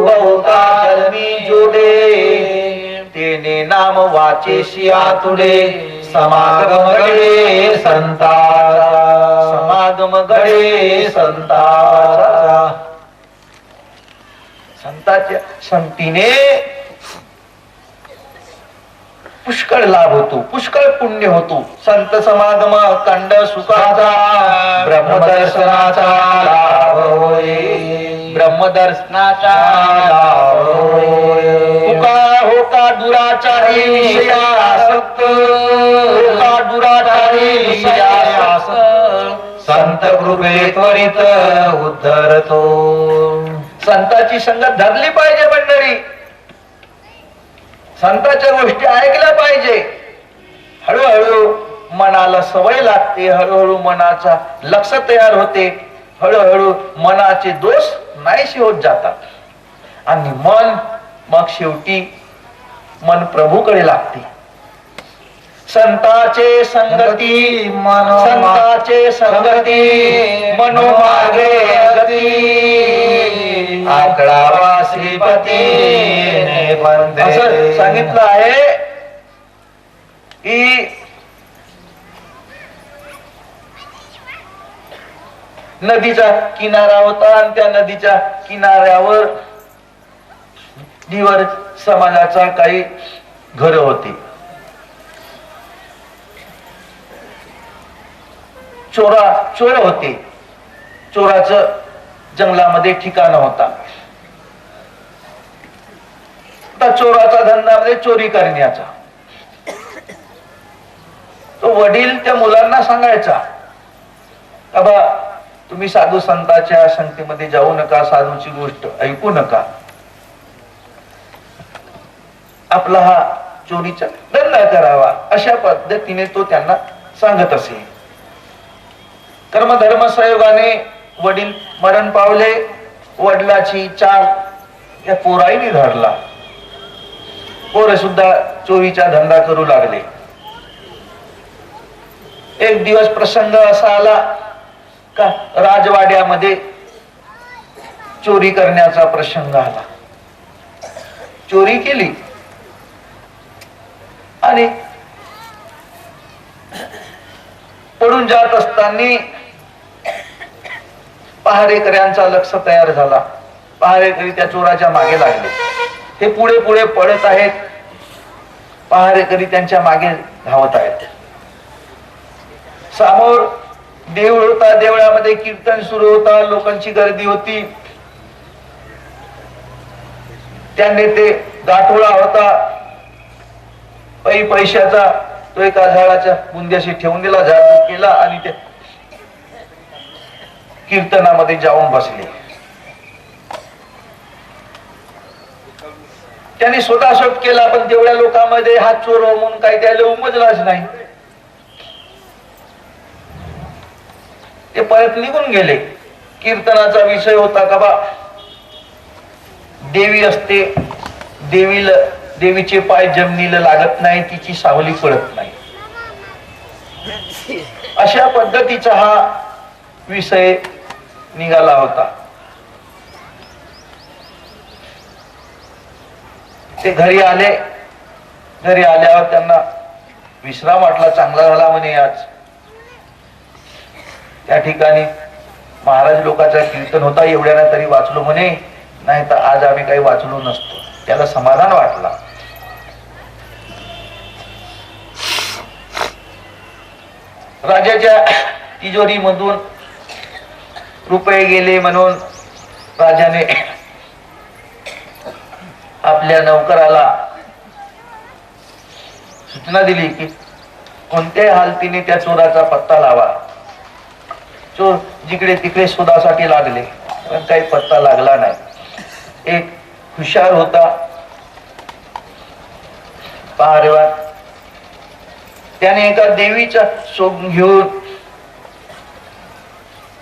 बहुता जन्मी जोडे तेने नाम वाचेशी आतुडे समागम घडे संताचा समागम घडे संताचा संताच्या संगतीने पुष्कळ लाभ होतो पुष्कळ पुण्य होतो संत समागम कंड सुखाचा ब्रह्मदर्शनाचा लाभ होय ब्रह्मदर्शनाचा लाभ होय होका दुराचारी विषयासक्त होका दुराचारी विषयासक्त संत कृपे त्वरित उद्धरतो संताची संगत धरली पाहिजे मंडळी संतांच्या गोष्टी ऐकल्या पाहिजे हळूहळू मनाला सवय लागते हळूहळू मनाचा लक्ष तयार होते हळूहळू मनाचे दोष नाहीसे होत जातात आणि मन मग शेवटी मन प्रभूकडे लागते संताचे संगती संताचे संगती मनोमागे गती आकडावा श्रीपती असं सांगितलं आहे की नदीचा किनारा होता आणि त्या नदीच्या किनाऱ्यावर धीवर समाजाचा काही घर होते चोर होते चोराचं जंगलामध्ये ठिकाण होता चोराचा धंदा म्हणजे चोरी करण्याचा तो वडील त्या मुलांना सांगायचा बाबा तुम्ही साधू संतांच्या संगतीमध्ये जाऊ नका साधूची गोष्ट ऐकू नका आपला हा चोरीचा धंदा करावा अशा पद्धतीने तो त्यांना सांगत असे कर्मधर्म संयोगाने वडील मरण पावले वडिलाची चाल या पोराईने धरला पोर सुद्धा चोरीचा धंदा करू लागले एक दिवस प्रसंग असा आला का राजवाड्यामध्ये चोरी करण्याचा प्रसंग आला चोरी केली आणि पडून जात असताना पहारेकऱ्यांचा लक्ष तयार झाला पहारेकरी त्या चोराच्या मागे लागले ते पुढे पुढे पडत आहेत पहारेकरी त्यांच्या मागे धावत आहेत समोर देऊळ होता देवळामध्ये कीर्तन सुरू होता लोकांची गर्दी होती त्यांनी ते गाठोडा होता पैशाचा तो एका झाडाच्या बुंद्याशी ठेवून दिला झाड केला आणि ते कीर्तनामध्ये जाऊन बसले त्यांनी स्वतःशोध केला पण तेवढ्या लोकांमध्ये हा चोर म्हणून काही त्याला उमजलाच नाही ते परत निघून गेले कीर्तनाचा विषय होता का बा देवी असते देवीचे पाय जमिनीला लागत नाही तिची सावली पडत नाही अशा पद्धतीचा हा विषय निघाला होता ते घरी आल्यावर त्यांना विश्राम वाटला चांगला झाला म्हणे आज त्या ठिकाणी महाराज लोकांचा कीर्तन होता एवढ्याना तरी वाचलो म्हणे नाही तर आज आम्ही काही वाचलो नसतो त्याला समाधान वाटला राजाच्या तिजोरी मधून रुपये गेले म्हणून राजाने आपल्या नौकराला सूचना दिली की कोणत्याही हालतीने त्या चोराचा पत्ता लावा चोर जिकडे तिकडे शोधासाठी लागले पण काही पत्ता लागला नाही एक हुशार होता पहारेवार त्याने एका देवीचा शोध घेऊन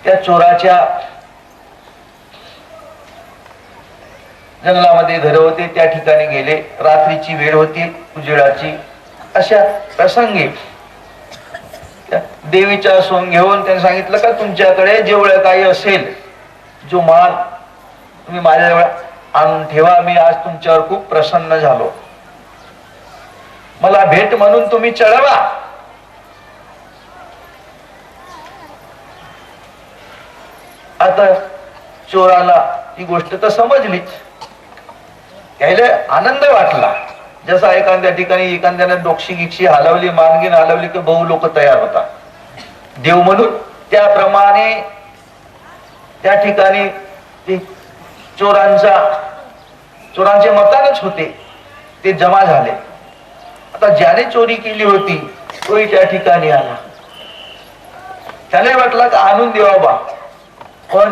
त्या चोराच्या जंगलामध्ये घर होते त्या ठिकाणी गेले रात्रीची वेळ होती उजेडाची अशा प्रसंगी देवीचा सोंग घेऊन त्यांनी सांगितलं का तुमच्याकडे जेवढं काही असेल जो माल तुम्ही माझ्याजवळ आणून ठेवा. मी आज तुमच्यावर खूप प्रसन्न झालो. मला भेट म्हणून तुम्ही चढवा. आता चोराला ही गोष्ट तर समजलीच. यायला आनंद वाटला. जसा एखाद्या ठिकाणी एखाद्याने डोक्षी गिक्षी हलवली, मानगीन हलवली की बहु लोक तयार होतात देव म्हणून. त्याप्रमाणे त्या ठिकाणी ते चोरांचे मतानच होते ते जमा झाले. आता ज्याने चोरी केली होती तोही त्या ठिकाणी आला. त्याला वाटलं का आणून देवा बा, पण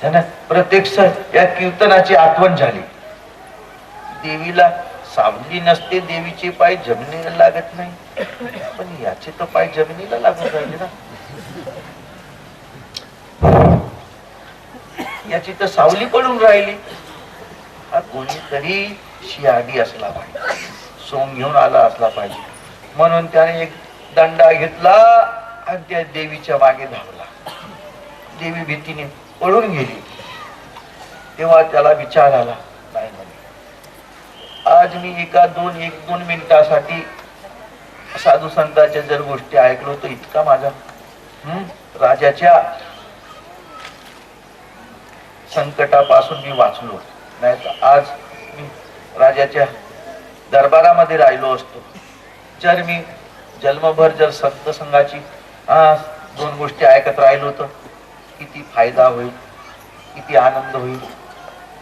त्यांना प्रत्यक्ष या कीर्तनाची आठवण झाली. देवीला सावली नसते, देवीचे पाय जमिनीला लागत नाही, पण याचे तर पाय जमिनीला लागून राहिले ना. याची तर सावली पडून राहिली. हा कोणीतरी शियाडी असला पाहिजे, सोंग घेऊन आला असला पाहिजे. म्हणून त्याने एक दंडा घेतला आणि त्या देवीच्या मागे धावला. देवी भीतीने पळून गेली. तेव्हा त्याला विचार आला, नाही म्हणे, आज मी एक दोन मिनिटासाठी साधू संतांच्या जर गोष्टी ऐकलो तर इतका माझा राजाच्या संकटापासून मी वाचलो. नाही तर आज मी राजाच्या दरबारामध्ये राहिलो असतो. जर मी जन्मभर जर संत संघाची दोन गोष्टी ऐकत राहिलो तर किती फायदा होईल, किती आनंद होईल.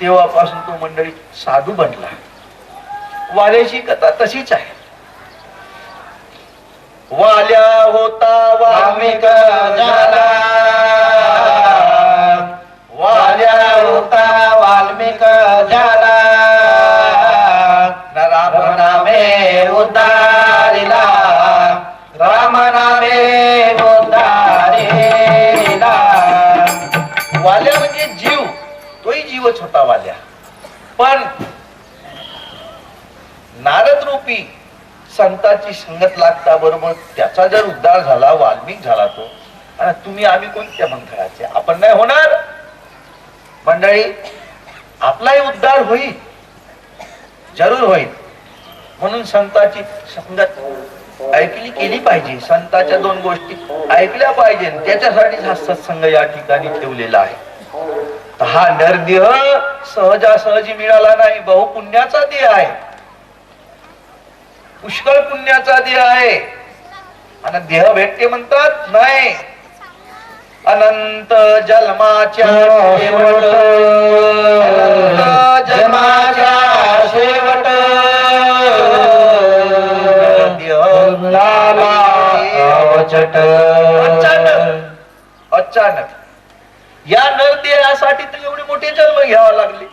तेव्हापासून तो मंडळी साधू बनला. वाल्याची कथा तशीच आहे. वाल्या होता वाल्मिक झाला, वाल्या होता वाल्मिक झाला, राम नामे उद्धारिला, राम नामे उद्धारिला. वाल्या म्हणजे जीव, तोही जीवच होता वाल्या. पण नारद रूपी संतांची संगत लागता बरोबर त्याचा जर उद्धार झाला, वाल्मिक झाला तो. तुम्ही आम्ही कोणत्या मंत्राचे? आपण नाही होणार मंडळी. आपलाही उद्धार होईल, जरूर होईल. म्हणून संतांची संगत ऐकली केली पाहिजे. संतांच्या दोन गोष्टी ऐकल्या पाहिजे. त्याच्यासाठी हा सत्संग या ठिकाणी ठेवलेला आहे. हा नरदेह सहजासहजी मिळाला नाही, बहुपुण्याचा देह आहे, पुष्कळ पुण्याचा देह आहे. आणि देह भेटते म्हणतात नाही, अनंत जन्माच्या शेवट, अनंत जन्माच्या शेवट अचानक या नरदेहासाठी तर एवढे मोठे जन्म घ्यावा लागले.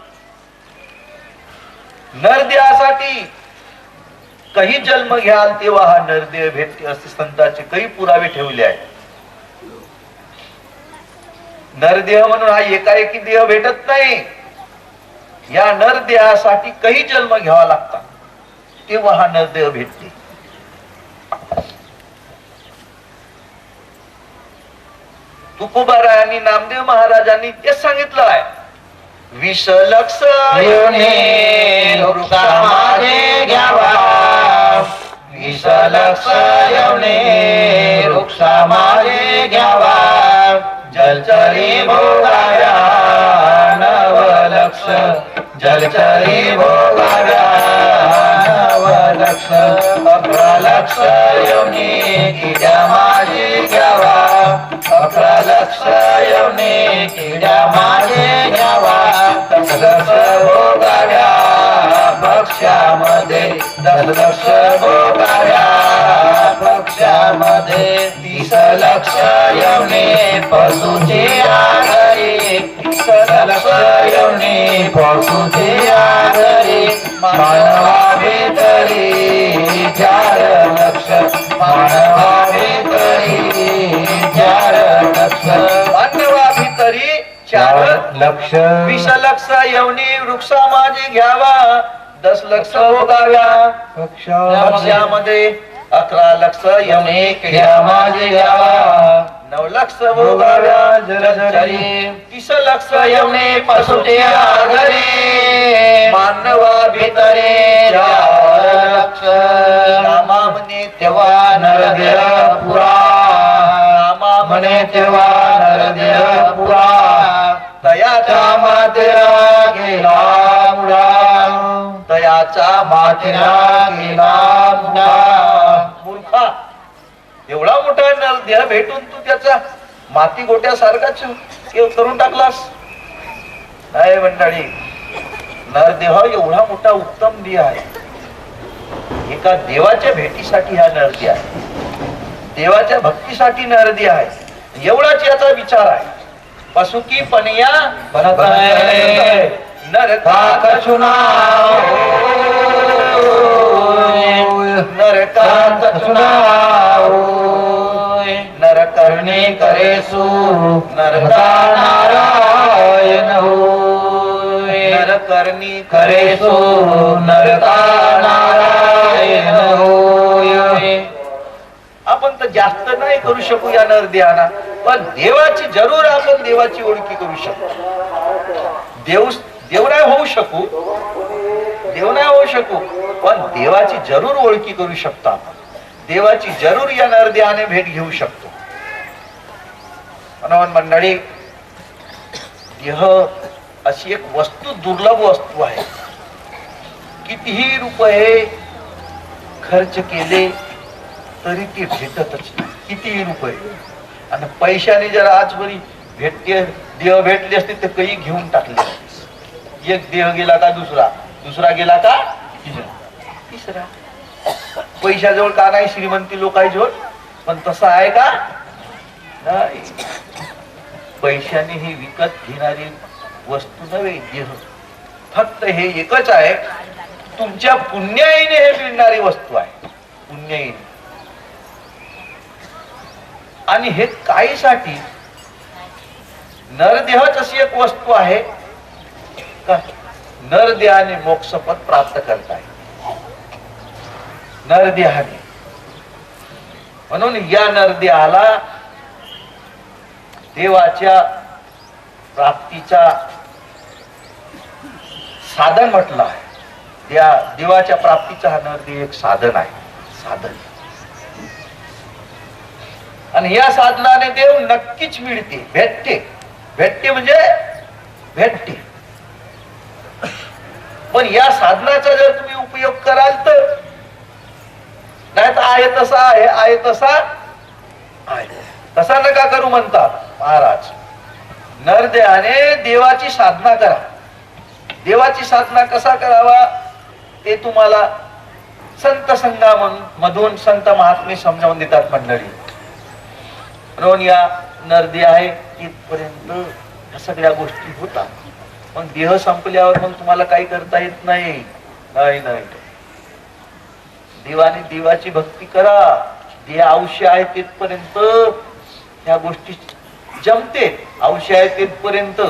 नरदेहासाठी काही जन्म घ्याल तेव्हा हा नरदेह भेटते असे संतांचे काही पुरावे ठेवले आहेत. नरदेह म्हणून हा एकाएकी देह भेटत नाही. या नरदेहासाठी काही जन्म घ्यावा लागतात तेव्हा हा नरदेह भेटते. तुकोबारायांनी नामदेव महाराजांनी तेच सांगितलं आहे. 20 लक्ष येणे वृक्षा मागे घ्यावा, 20 लक्ष येणे वृक्षा मागे घ्यावा, जलचरी भोगाव्या 9 लक्ष, जलचरी भोगाव्या 9 लक्ष, 11 लक्ष येणे किड्या मागे घ्यावा, 11 लक्ष येणे किड्या मागे घ्यावा, 10 लक्ष भोगाव्या पक्षामध्ये, 10 लक्ष भोगाव्या पक्षामध्ये, 30 लक्ष येणे पशुचे आघारी, 30 लक्ष येणे पशुचे आघारी, मानवा भेटरी 4 लक्ष, मानवा भेटरी 4 लक्ष, मानवा भितरी 4 लक्ष, 20 लक्ष येवनी वृक्षा माझे घ्यावा, 10 लक्ष भोगाव्या पक्षामध्ये, 11 लक्ष येवनी किड्या माझे घ्यावा, 9,00,000 भोगाव्या जलचरी 30,00,000 येवणे पसुट्या घरी मानवा भितरे लक्ष नामा म्हणे तेव्हा नरदेह पुरा नामा म्हणे तेव्हा नरदेह पुरा तयाचा मातेरा गेला मुडा तयाचा मातेरा गेला मुडा मूर्खा एवढा मोठा नरदेह भेटून तू त्याचा माती गोट्यासारखाच करून टाकलास नाही मंडळी नरदेह एवढा मोठा उत्तम देह आहे एका देवाच्या भेटीसाठी हा नरदेह आहे देवाच्या भक्तीसाठी नरदेह आहे एवढाच याचा विचार आहे पसुकी पनिया बनत नरका कछुना नरका कछुना नर करणे करेसु नरका नारायण नर करणी करेसु नरका नारायण आपण तर जास्त नाही करू शकू या नरदेहाना पण देवाची जरूर आपण देवाची ओळखी करू शकतो देव नाही होऊ शकू पण देवाची जरूर ओळखी करू शकतो आपण देवाची जरूर या नरदेहाने भेट घेऊ शकतो म्हणून मंडळी देह अशी एक वस्तू दुर्लभ वस्तू आहे कितीही रुपये खर्च केले तरी ती भेटतच नाही कितीही रुपये आणि पैशाने जर आजवरी देह भेटले असते तर काही घेऊन टाकले एक देह गेला का दुसरा गेला का तिसरा पैशाजवळ का नाही श्रीमंती लोकांजवळ पण तसं आहे का नाही पैशाने ही विकत घेणारी वस्तू नव्हे देह फक्त हे एकच आहे तुमच्या पुण्याईने हे मिळणारी वस्तू आहे पुण्याईने आणि हे काहीसाठी नरदेहच अशी एक वस्तू आहे का नरदेहाने मोक्षपद प्राप्त करता येईल नरदेहाने म्हणून या नरदेहाला देवाच्या प्राप्तीचा साधन म्हटलं आहे देवाच्या प्राप्तीचा हा नरदेह एक साधन आहे साधन आणि या साधनाने देव नक्कीच मिळते भेटते म्हणजे भेटते पण या साधनाचा जर तुम्ही उपयोग कराल तर नाही तर आहे तसा आहे तसा नका करू म्हणतात महाराज नरदेहाने देवाची साधना करा देवाची साधना कसा करावा ते तुम्हाला संत संघामधून संत महात्मे समजावून देतात मंडळी म्हणून या नरदेह आहे तिथपर्यंत ह्या सगळ्या गोष्टी होतात मग देह संपल्यावर मग तुम्हाला काही करता येत नाही देवाने देवाची भक्ती करा देह आयुष्य आहे तिथपर्यंत ह्या गोष्टी जमते आयुष्य आहे तिथपर्यंत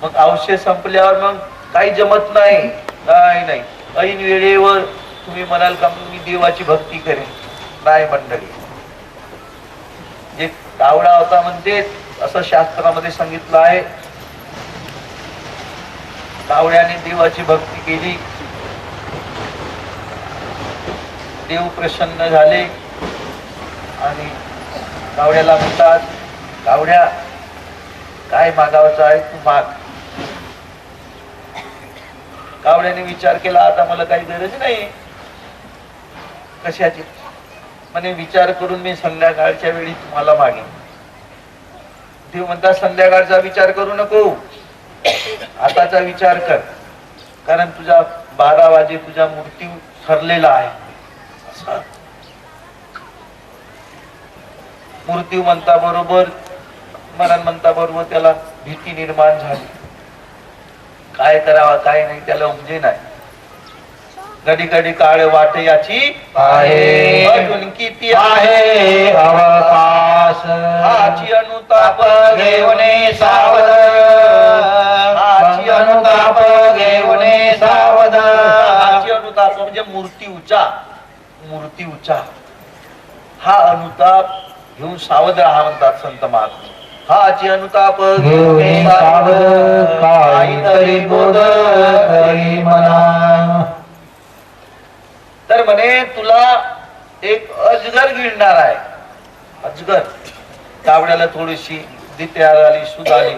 मग आयुष्य संपल्यावर मग काही जमत नाही ऐन वेळेवर तुम्ही म्हणाल का मी देवाची भक्ती करेन नाही मंडळी एक कावडा होता म्हणते असं शास्त्रामध्ये सांगितलं आहे कावड्याने देवाची भक्ती केली देव प्रसन्न झाले आणि कावड्याला म्हणतात कावड्या काय मागावचं आहे तू माग कावड्याने विचार केला आता मला काही गरज नाही कशाची म्हणे विचार करून मी संध्याकाळच्या वेळी तुम्हाला मागेन देव म्हणतात संध्याकाळचा विचार करू नको आताचा विचार कर कारण तुझा 12 वाजे तुझा मृत्यू ठरलेला आहे मृत्यू म्हणता बरोबर मरण म्हणता बरोबर त्याला भीती निर्माण झाली काय करावा काय नाही त्याला उमजे नाही कधी कधी काळ वाट याची आहे अजून किती आहे अवकाश हाची अनुताप घेऊने सावध हाची अनुताप घेऊने सावध हाची अनुताप म्हणजे मूर्तीचा हा अनुताप घेऊन सावध राहा म्हणतात संत महात्मा. हाची अनुताप घेऊन सावध काहीतरी बोध करी म्हणा. तर म्हणे तुला एक अजगर गिळणार आहे. अजगर. कावड्याला थोडीशी बुद्धी तयार आली, सूद आली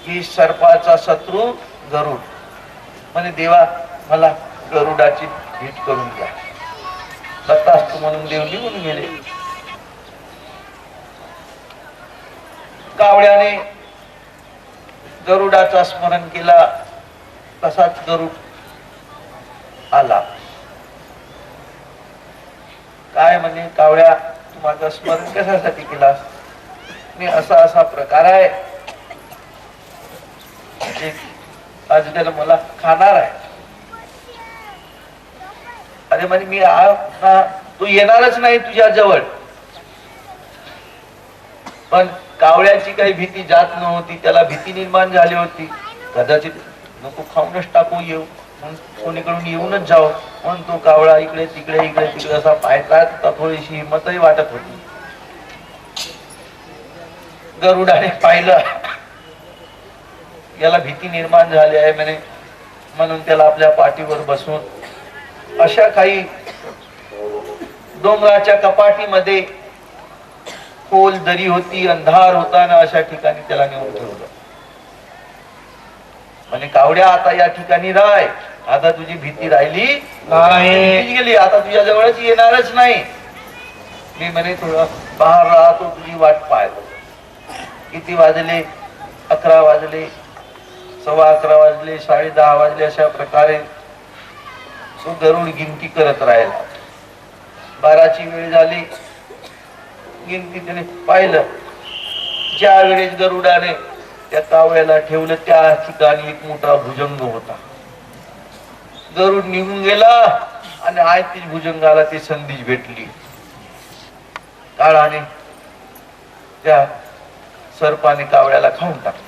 की सर्पाचा शत्रू गरुड. म्हणे देवा मला गरुडाची भेट करून द्या. दत्तास्तू म्हणून देव निघून गेले. कावड्याने गरुडाचा स्मरण केला. तसाच गरुड आला. काय म्हणे कावड्या तू माझं स्मरण कशासाठी केलास? मी असा असा प्रकार आहे, अजगर मला खाणार आहे. अरे म्हणे मी तू येणारच नाही तुझ्या जवळ. पण कावळ्याची काही भीती जात नव्हती. त्याला भीती निर्माण झाली होती. कदाचित नको खाऊनच टाकू येऊ म्हणून कोणीकडून येऊनच जावं म्हणून तो कावळा इकडे तिकडे असा पाहता थोडीशी हिंमतही वाटत होती. गरुडाने पाहिलं याला भीती निर्माण झाली आहे म्हणे, म्हणून त्याला आपल्या पाठीवर बसून अशा काही डोंगराच्या कपाटीमध्ये खोल दरी होती, अंधार होता ना, अशा ठिकाणी त्याला नेऊन ठेवलं. म्हणे कावड्या आता या ठिकाणी राय. आता तुझी भीती राहिली नाही, गेली. आता तुझ्या जवळच येणारच नाही. मी म्हणे थोडं बाहेर राहतो, तुझी वाट पाहतो. किती वाजले? 11 वाजले, 11:15 वाजले, 10:30 वाजले. अशा प्रकारे तो गरुड गिनती करत राहिला. 12ची वेळ झाली. गिनती त्याने पाहिलं. ज्या वेळेस गरुडाने त्या कावळ्याला ठेवलं त्या ठिकाणी एक मोठा भुजंग होता. गरुड निघून गेला आणि आयतीच भुजंगाला ती संधी भेटली. काळाने त्या सर्पाने कावळ्याला खाऊन टाकलं.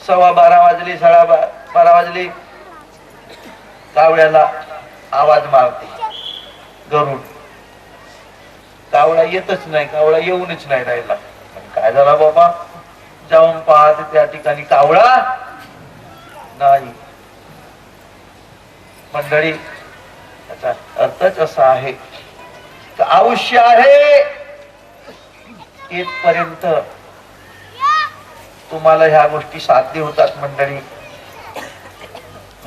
12:15 वाजले, 12:30 वाजले. कावळ्याला आवाज मारते गरुड. कावळा येतच नाही. कावळा येऊनच नाही राहिला. काय झाला बाबा? जाऊन पाहते त्या ठिकाणी कावळा नाही. मंडळी, त्याचा अर्थच असा आहे की आयुष्य आहे इथपर्यंत तुम्हाला ह्या गोष्टी साध्य होतात. मंडळी,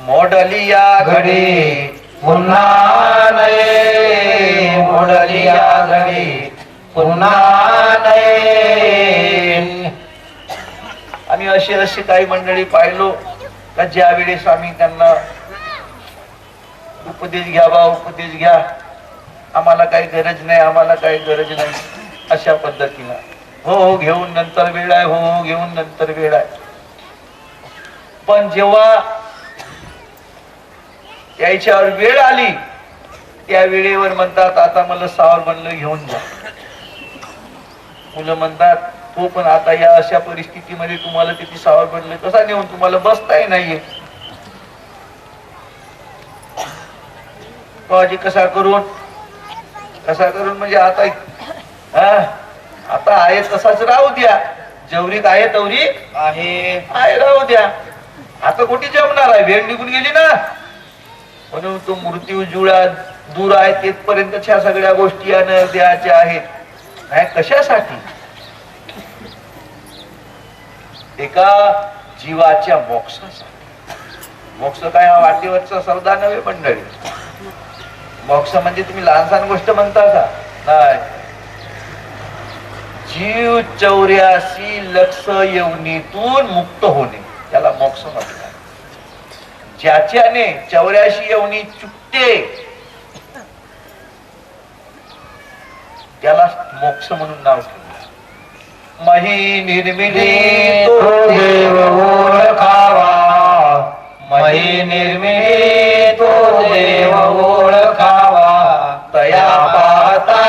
मोडली या घडी पुन्हा नये, मोडली या घडी पुन्हा नये. आम्ही असे काही मंडळी पाहिलो का ज्या वेळेस आम्ही त्यांना उपदेश घ्यावा, उपदेश घ्या, आम्हाला काही गरज नाही, आम्हाला काही गरज नाही, अशा पद्धतीनं हो घेऊन नंतर वेळ आहे, हो घेऊन नंतर वेळ आहे. पण जेव्हा याच्यावर वेळ आली त्या वेळेवर म्हणतात आता मला सावर बनलं घेऊन जा. मुलं म्हणतात हो पण आता या अशा परिस्थितीमध्ये तुम्हाला किती सावर बनलं कसा नेऊन तुम्हाला बसताही नाहीये. काळजी कसा करून म्हणजे आता आहे तसाच राहू द्या. जेवढीक आहे तेवढी आहे राहू द्या. आता कुठे जमणार आहे? वेळ निघून गेली ना. म्हणून तो मृत्यू जुळा दूर आहे तेथपर्यंत ह्या सगळ्या गोष्टी द्यायच्या आहेत. नाही कशासाठी? एका जीवाच्या मोक्षासाठी. मोक्ष काय हा वाटेवरचा सौदा नव्हे मंडळी. मोक्ष म्हणजे तुम्ही लहानसहान गोष्ट म्हणता का? नाही. जीव 84 लक्ष योनीतून मुक्त होणे त्याला मोक्ष म्हणतात. ज्याच्याने 84 योनी चुकते त्याला मोक्ष म्हणून नाव ठेवलं. मही निर्मिली तो देव ओळखावा, मही निर्मिली तो देव ओळखावा, तया पाहता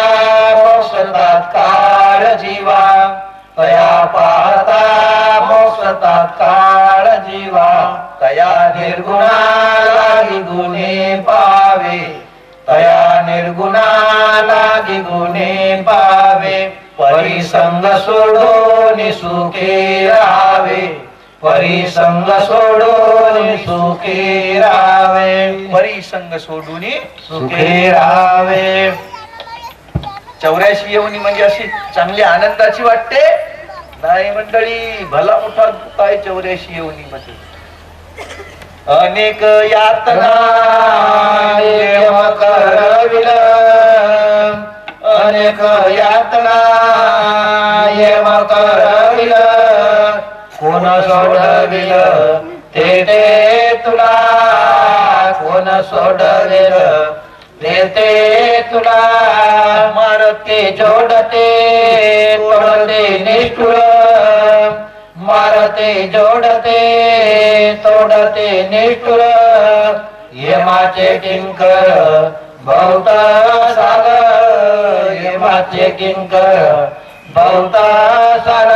मोक्ष तात्काळ जीवा, तया पाहता मोक्ष तात्काळ जीवा, तया निर्गुणा लागी गुणे पावे, तया निर्गुणा लागी गुणे पावे परिसंग सोडून सुखी राहावे परिसंग सोडून सुखी राहावे परिसंग सोडून सुखी राहावे 84 येवनी म्हणजे अशी चांगली आनंदाची वाटते नाही मंडळी भला मोठा दुःख आहे 84 येवनी मध्ये अनेक यातना येम करविल अनेक यातना येम करविल कोण सोडविल ते तुला कोण सोडविल ते तुला मारते जोडते तोडते निष्ठुर मारते जोडते तोडते निष्ठुर यमाचे किंकर बहुत साल यमाचे किंकर बहुत साल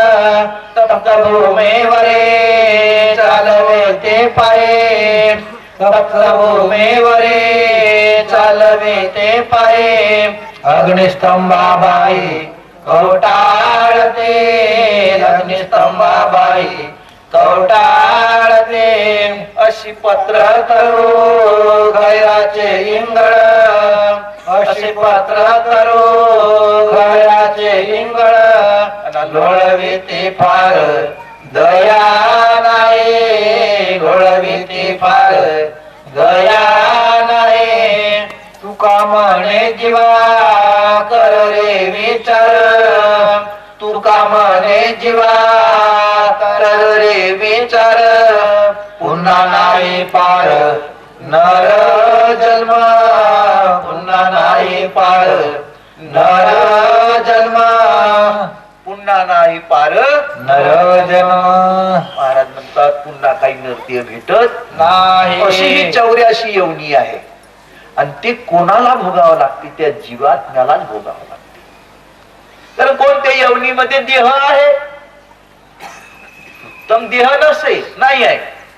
तप्त भूमेवरे चालवे ते पाये तप्त भूमेवरे चालवे ते पाये अग्निस्तंभाबाई कवटाळते अग्निस्तंभाबाई कवटाळते अशी पत्र तरू घराचे इंगळ अशी पत्र तरू घराचे इंगळ लोळवी ते फार दया नाही लोळवी फार दया नाही तुका म्हणे जीवा कर रे विचार तुका म्हणे जीवा कर रे विचार पुन्हा नाही पार नर जन्म पुन्हा नाही पार नर जन्म पुन्हा नाही पार नर जन्म महाराज म्हणतात पुन्हा काही नृत्य भेटत नाही अशी ही 84 येवनी आहे आणि ते कोणाला भोगावं लागते त्या जीवात्म्यालाच भोगावं लागते तर कोणत्या येवनीमध्ये देह आहे उत्तम देह नसे नाही आहे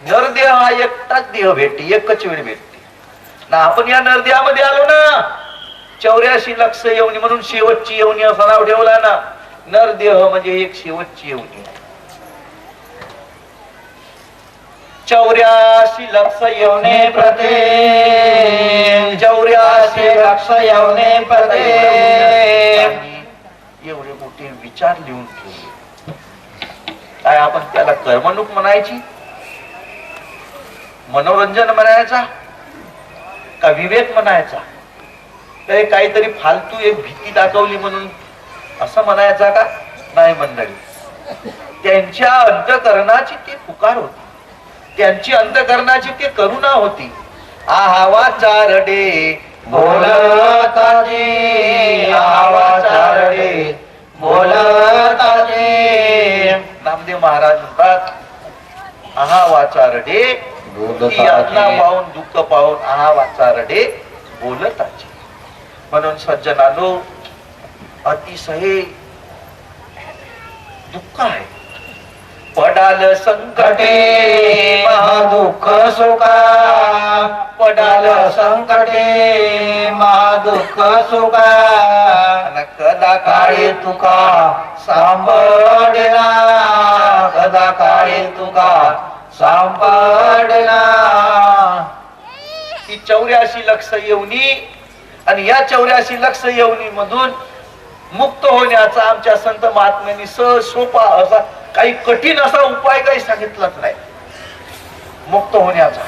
नरदेह हा एकटाच देह भेटते एकच वेळ भेटते ना आपण या नरदेहामध्ये आलो ना 84 लक्ष येवनी म्हणून शेवटची येवनी असा नाव ठेवला ना नरदेह म्हणजे एक शेवटची येवनी आहे 84 लक्ष येवने प्रते 84 लक्ष येवने प्रते एवढे मोठे विचार लिहून ठेवले काय आपण त्याला कर्मणूक म्हणायची मनोरंजन म्हणायचा का विवेक म्हणायचा तर काहीतरी फालतू एक भीती दाखवली म्हणून असं म्हणायचा का नाही मंडळी त्यांच्या अंतःकरणाची ती पुकार होती त्यांची अंतःकरणाची ती करुणा होती आहावा चारडे बोलताजी आहावा चारडे बोलताजी नामदेव महाराज म्हणतात आहा वाचारडे यातना पाहून दुःख पाहून आहा वाचारडे बोलताचे म्हणून सज्जनानो अतिशय दुःख आहे पडाल संकटे महादुःख सुखा पडाल संकटे महादुःख सुखा कदा काळी तुका सांभाळना कदा काळी तुका सांभाळना ही 84 लक्ष येवनी आणि या 84 लक्ष येवनी मधून मुक्त होण्याचा आमच्या संत महात्म्यांनी सहज सोपा असा काही कठीण असा उपाय काही सांगितलाच नाही मुक्त होण्याचा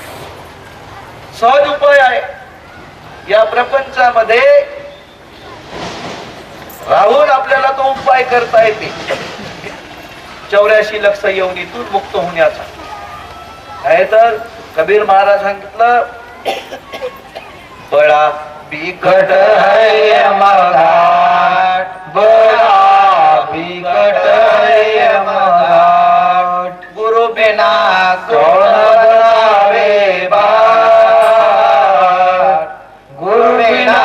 सहज उपाय आहे या प्रपंचामध्ये राहून आपल्याला तो उपाय करता येते 84 लक्ष येवनीतून मुक्त होण्याचा काय तर कबीर महाराज सांगितलं बळा बिकट है मघाट बड़ा बिकट है मघाट गुरु बिना कौन बतावे बात गुरु बिना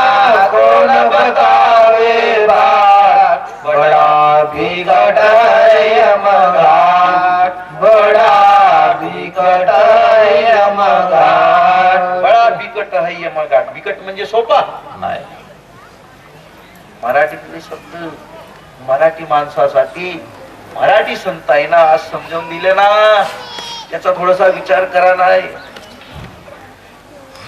कौन बतावे बात बड़ा बिकट है मघाट बड़ा बिकट है मघाट बळा बिकट है यमघाट बिकट म्हणजे सोपा नाही मराठीतले शब्द मराठी माणसासाठी मराठी संतांना आज समजावून दिले ना, त्याचा थोडासा विचार करा. नाही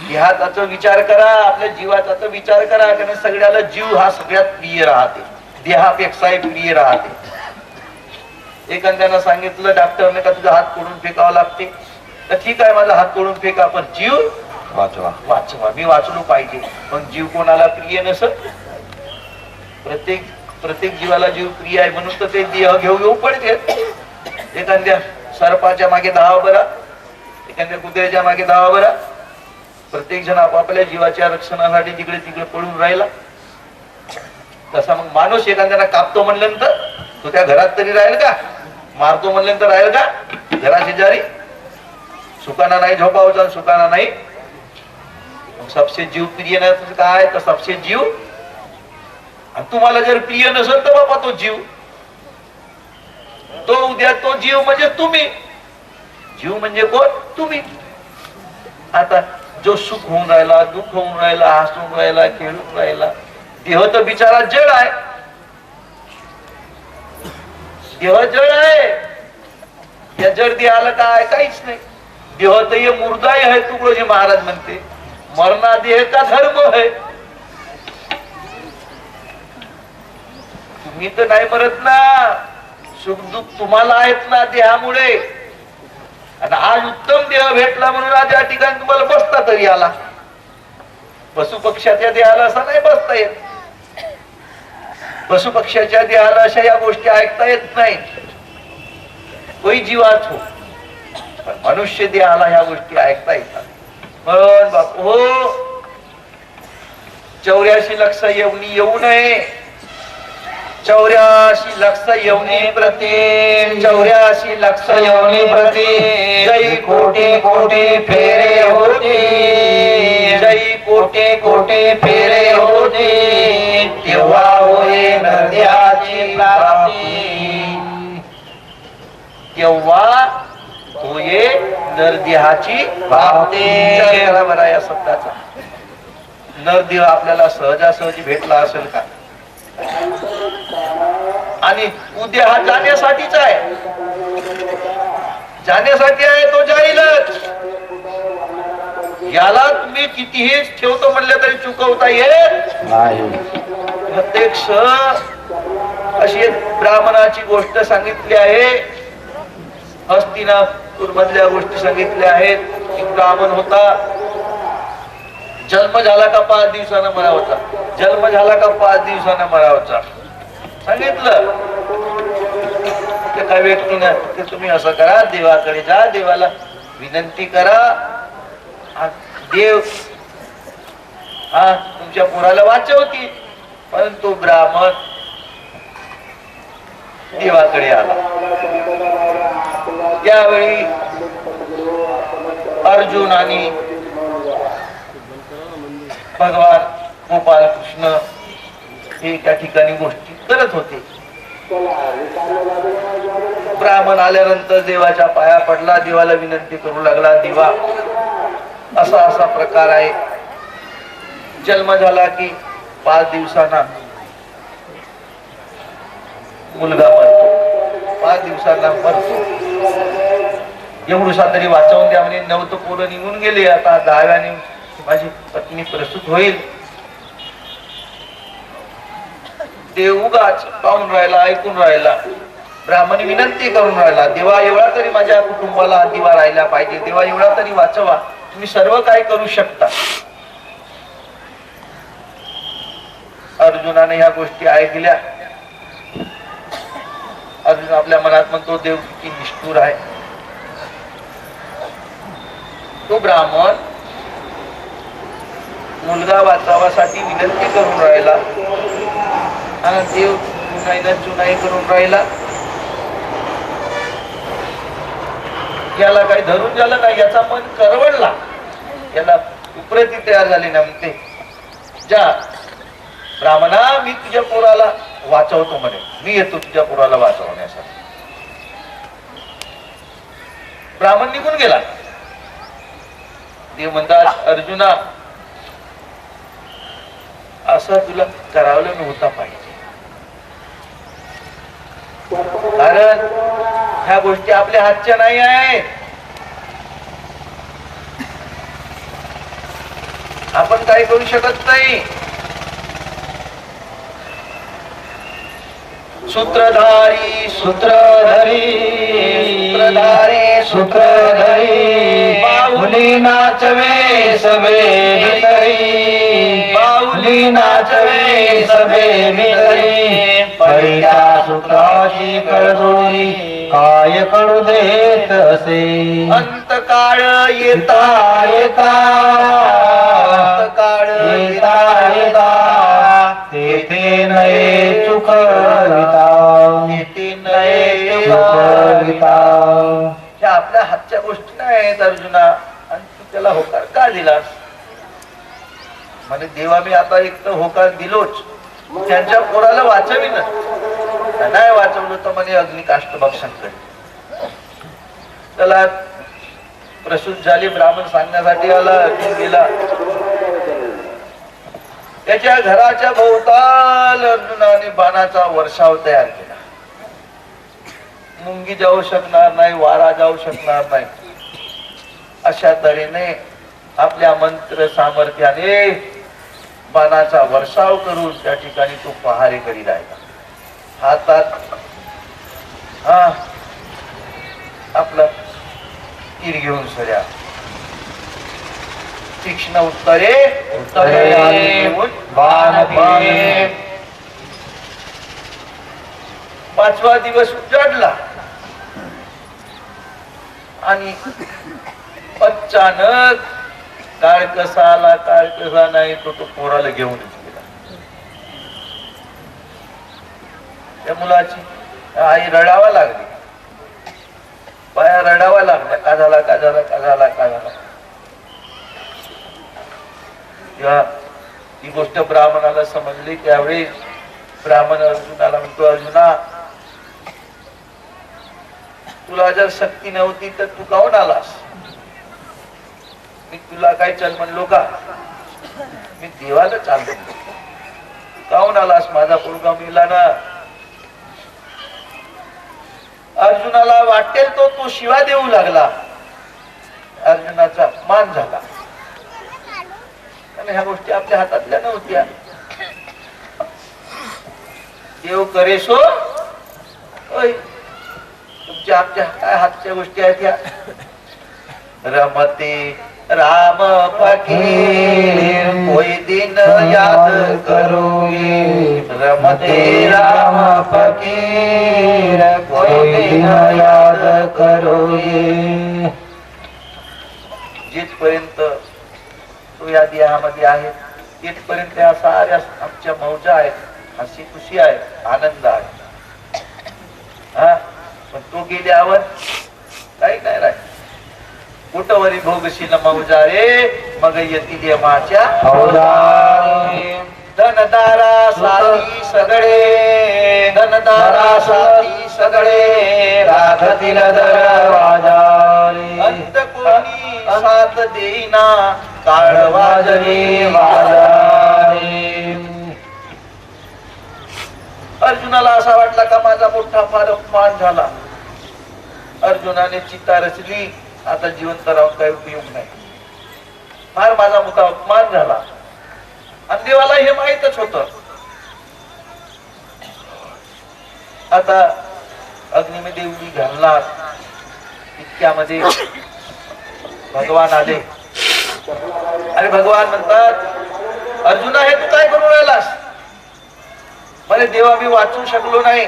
देहाचा विचार करा, आपल्या जीवाचा तर विचार करा. कारण सगळ्याला जीव हा सगळ्यात प्रिय राहते, देहापेक्षाही प्रिय राहते. एखाद्यानं सांगितलं डॉक्टरने का तुझा हात तोडून फेकावा लागते, तर ठीक आहे माझा हात तोडून फेका, पण जीव वाचवा. वाचवा. मी वाचलो पाहिजे. पण जीव कोणाला प्रिय नसत. प्रत्येक जीवाला जीव प्रिय आहे म्हणून तर ते देह घेऊ पडते. एखाद्या सर्पाच्या मागे धावा बरा, एखाद्या कुत्र्याच्या मागे धावा बरा. प्रत्येक जण आपापल्या जीवाच्या रक्षणासाठी जिकडे तिकडे पळून राहिला. तसा मग माणूस एखाद्याला कापतो म्हणल्यानंतर तो त्या घरात तरी राहील का? मारतो म्हणल्यानंतर राहील का घरा शेजारी? सुखाना नाही झोपावचा, सुखाना नाही. सबसे जीव प्रिय नाही काय तर सबसे जीव. आणि तुम्हाला जर प्रिय नसेल तर बाबा तो जीव, तो उद्या तो जीव म्हणजे तुम्ही. जीव म्हणजे कोण? तुम्ही. आता जो सुख होऊन राहिला, दुःख होऊन राहिला, हसून राहिला, खेळून राहिला, देह तर बिचारा जड आहे. देह जड आहे. या जड देहाला काय काहीच नाही. देह तर ये मुर्दाई आहे. तुकडोजी महाराज म्हणते मरना देह का धर्म है. तुम्ही तर नाही मरत ना, सुख दुःख तुम्हाला आहेत ना देहामुळे. आणि आज उत्तम देह भेटला म्हणून आज या ठिकाणी तुम्हाला बसता तरी आला. पशु पक्ष्याच्या देहाला असा नाही बसता येत. पशु पक्ष्याच्या देहाला अशा या गोष्टी ऐकता येत नाही. कोई जीवाच हो, पण मनुष्य देहाला ह्या गोष्टी ऐकता येतात. पण बापू हो, 84 लक्ष येवनी येऊ नये. 84 लक्ष येवनी प्रती, 84 लक्ष येवनी प्रती. जय कोटी कोटी फेरे होते, जय कोटी कोटी फेरे होते. तेव्हा होय नद्याची प्राप्ती, तेव्हा होय नरदेहाची प्राप्ती. बरा या शब्दाचा नरदेह आपल्याला सहजासहजी भेटला असेल का? आणि उद्या हा जाण्यासाठीच आहे. जाण्यासाठी आहे, तो जाईलच. याला तुम्ही कितीही ठेवतो म्हणलं तरी चुकवता येत नाही. प्रत्यक्ष अशी ब्राह्मणाची गोष्ट सांगितली आहे. हस्तिनापूर मधल्या गोष्टी सांगितल्या आहेत. एक ब्राह्मण होता. जन्म झाला का 5 दिवसानं मरा होता. जन्म झाला का 5 दिवसानं मरा होता सांगितलं. एका व्यक्तीनं ते तुम्ही असं करा, देवाकडे जा, देवाला विनंती करा, देव हा तुमच्या पोराला वाचवतील. परंतु ब्राह्मण देवाकडे आला. त्यावेळी अर्जुन आणि भगवान गोपाल कृष्ण हे त्या ठिकाणी गोष्टी करत होते. ब्राह्मण आल्यानंतर देवाच्या पाया पडला, देवाला विनंती करू लागला. देवा असा असा प्रकार आहे. जन्म झाला की 5 दिवसांना मुलगा मरतो, 5 दिवसांना मरतो. एवढूसा तरी वाचवून द्या म्हणे. 9 पोरं निघून गेले. आता 10व्याने माझी पत्नी प्रसूत होईल. देव उगाच पाहून राहिला, ऐकून राहिला. ब्राह्मण विनंती करून राहिला, देवा एवढा तरी माझ्या कुटुंबाला दिवा राहिला पाहिजे. देवा एवढा तरी वाचवा. तुम्ही सर्व काय करू शकता. अर्जुनाने ह्या गोष्टी ऐकल्या. अर्जुन आपल्या मनात म्हणतो देव किती निष्ठुर आहे. तो ब्राह्मण मुलगा वाचावासाठी विनंती करून राहिला. आणि देव चुनाई करून राहिला. याला काही धरून झालं नाही. याचा मन करवडला. याला उपरती तयार झाली ना. म्हणते जा ब्राह्मणा, मी तुझ्या पोराला वाचवतो म्हणे. मी येतो तुझ्या पोराला वाचवण्यासाठी. ब्राह्मण निघून गेला. देव म्हणतात अर्जुना, असं तुला करावलं नव्हता पाहिजे. कारण ह्या गोष्टी आपल्या हातच्या नाही आहेत. आपण काही करू शकत नाही. सूत्रधारी सूत्रधरी सूत्रधारी सूत्रधरी बाहुली नाचवे सभे भीतरी बाहुली नाचवे सभे भीतरी पहिल्या सूत्राची कळजोडी काय कळू देत असे अंतकाळ येता येता अंतकाळ येता येता तेथे नये चुकविता येते नये चुकविता ह्या आपल्या हातच्या गोष्टी नाही आहेत अर्जुना. आणि तू त्याला होकार का दिलास? म्हणे देवा मी आता एक तर होकार दिलोच, त्यांच्या पोराला वाचवीन. नाही वाचवलं तर म्हणे अग्निकाष्ट भक्षण करेल. त्याला प्रसूत झाली, ब्राह्मण सांगण्यासाठी आला. अर्जुन गेला. त्याच्या घराच्या भोवताल अर्जुनाने बाणाचा वर्षाव तयार केला. मुंगी जाऊ शकणार नाही, वारा जाऊ शकणार नाही. अशा तऱ्हेने आपल्या मंत्र सामर्थ्याने बाणाचा वर्षाव करून त्या ठिकाणी तो पहारे करी राहिला. हातात आपला तीर घेऊन सऱ्या तीक्ष्ण उत्तरे बाण पाचवा दिवस उजाडला आणि अचानक काळ कसा आला काळ कसा नाही तो पोराला घेऊनच गेला. त्या मुलाची आई रडावा लागली, पाया रडावा लागला. का झाला का झाला का झाला का झाला. तेव्हा ही गोष्ट ब्राह्मणाला समजली. त्यावेळी ब्राह्मण अर्जुनाला म्हणतो, अर्जुना तुला जर शक्ती नव्हती तर तू काहून आलास? मी तुला काय चल म्हणलो का? मी देवाला चाललो. काहून आलास? माझा पोरगा मेला ना. अर्जुनाला वाटेल तो शिवा देऊ लागला. अर्जुनाचा अपमान झाला. आणि ह्या गोष्टी आपल्या हातातल्या नव्हत्या. देव करेसो तुमच्या आमच्या काय हातच्या गोष्टी आहेत ह्या. रमते राम फकीर कोई दिन याद करोगे. रमते राम फकीर कोई दिन याद करोगे. जिथपर्यंत तो या देहामध्ये आहे तिथपर्यंत या साऱ्या आमच्या मौजा आहेत, हसी खुशी आहे, आनंद आहे. पण तो गेल्यावर काही नाही राहील. कुठवरी भोगशील मौजा रे मग यती देवाच्या धनदारा साथी सगळे धनदारा साथी सगळे राखतील दरवाजा अंत कोणी साथ देईना काळ वाजवी वाजारे. अर्जुनाला असा वाटला का माझा मोठा फार अपमान झाला. अर्जुनाने चित्ता रचली, आता जिवंत राहून काही उपयोग नाही. फार माझा मोठा अपमान झाला. आणि देवाला हे माहीतच होत. आता अग्नीमध्ये उडी घालणार इतक्यामध्ये भगवान आले. आणि भगवान म्हणतात, अर्जुना हे तू काय करून राहिलास? मला देवा मी वाचू शकलो नाही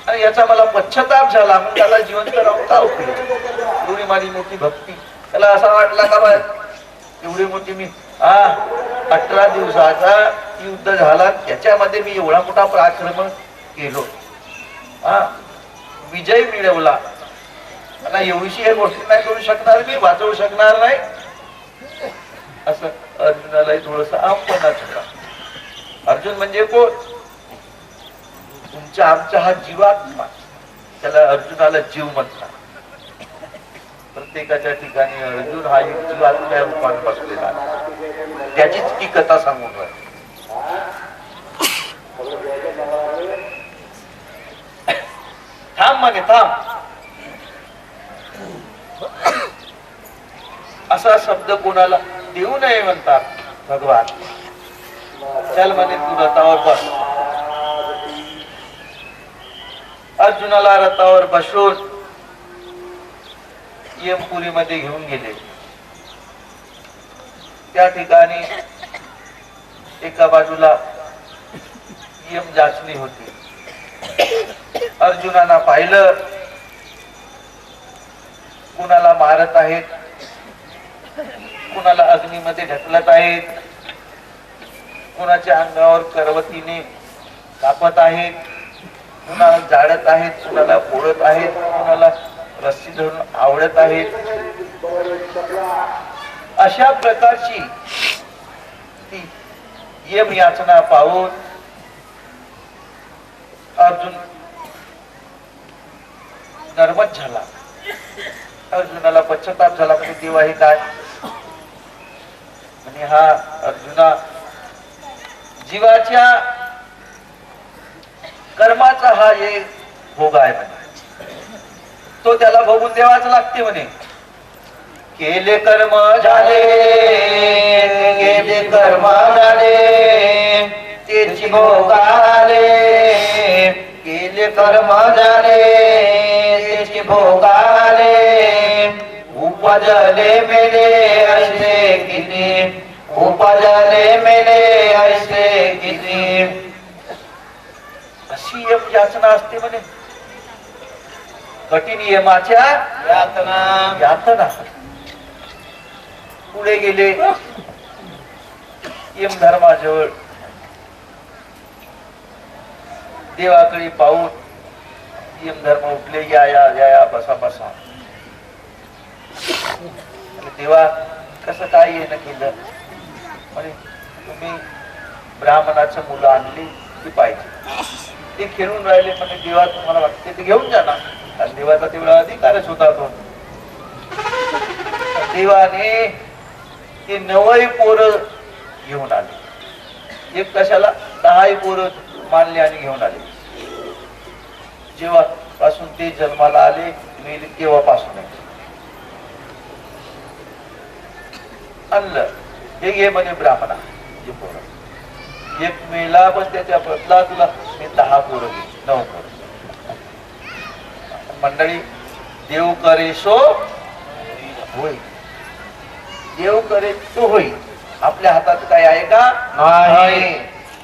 आणि याचा मला पश्चाताप झाला. मग त्याला जिवंत राहून का उपयोग? एवढी माझी मोठी भक्ती. त्याला असा वाटला का बा एवढी मोठी मी 18 दिवसाचा युद्ध झाला त्याच्यामध्ये मी एवढा मोठा पराक्रम केलो, विजय मिळवला. मला एवढीशी हे गोष्टी नाही करू शकणार, मी वाचवू शकणार नाही. असं अर्जुनालाही थोडस अपमानाच होता. अर्जुन म्हणजे कोण? तुमच्या आमचा हा जीवात्मा. त्याला अर्जुनाला जीव म्हणतात. प्रत्येकाच्या ठिकाणी अर्जुन हा एक जीवात्म्या रूपाने बसलेला. त्याचीच ती कथा सांगून राहिली. म्हणे थांब. असा शब्द कोणाला देऊ नये म्हणतात भगवान. चल म्हणे तू रथावर बस. अर्जुनाला रथावर बसवून यमपुरीमध्ये घेऊन गेले. त्या ठिकाणी एका बाजूला यम जाचणी होती. अर्जुनाला पाहिलं कुणाला मारत आहेत, कुणाला अग्नीमध्ये ढकलत आहेत, कुणाच्या अंगावर करवतीने कापत आहेत, कुणाला जाळत आहेत, कुणाला पोळत आहेत, कुणाला रस्सी धरून आवडत आहेत. अशा प्रकारची ती यम याचना पाहून अर्जुन नर्वस झाला. अर्जुनाला पश्चाताप झाला. म्हणजे देवा हे काय? आणि हा अर्जुना जीवाच्या कर्माचा हा एक भोग आहे म्हणे. तो त्याला भोगून द्यावाच लागते म्हणे. केले कर्म झाले, केले कर्म झाले, त्याची भोग आले. केले कर्म झाले, त्याची भोग आले. उपजले मेले असे किती, उपजले मेले असे किती. अशी यम याचना असते म्हणे. कठीण यमाच्या यातना यातना. पुढे गेले यमधर्माजवळ. देवाकडे पाहून यमधर्म उठले. या या या या बसा बसा. देवा कसं काय येणं केलं? म्हणे तुम्ही ब्राह्मणाचं मुलं आणली ती पाहिजे. ते खेळून राहिले. म्हणजे देवा तुम्हाला वाटते ते घेऊन जा ना. आणि देवाचा तेवढा अधिकारच होता तो. देवाने ते 9 पोरं घेऊन आले. एक कशाला 10 पोरं मानले आणि घेऊन आले. जेव्हा पासून ते जन्माला आले मेले तेव्हापासून आणलं. हे घे म्हणे ब्राह्मणा जे पोरं. एक मेला पण त्याच्या बदला तुला मी 10 पोरं घे, 9 पोरं. मंडळी देव करे सो होय. देव करे तो होईल. आपल्या हातात काय आहे का? नाही.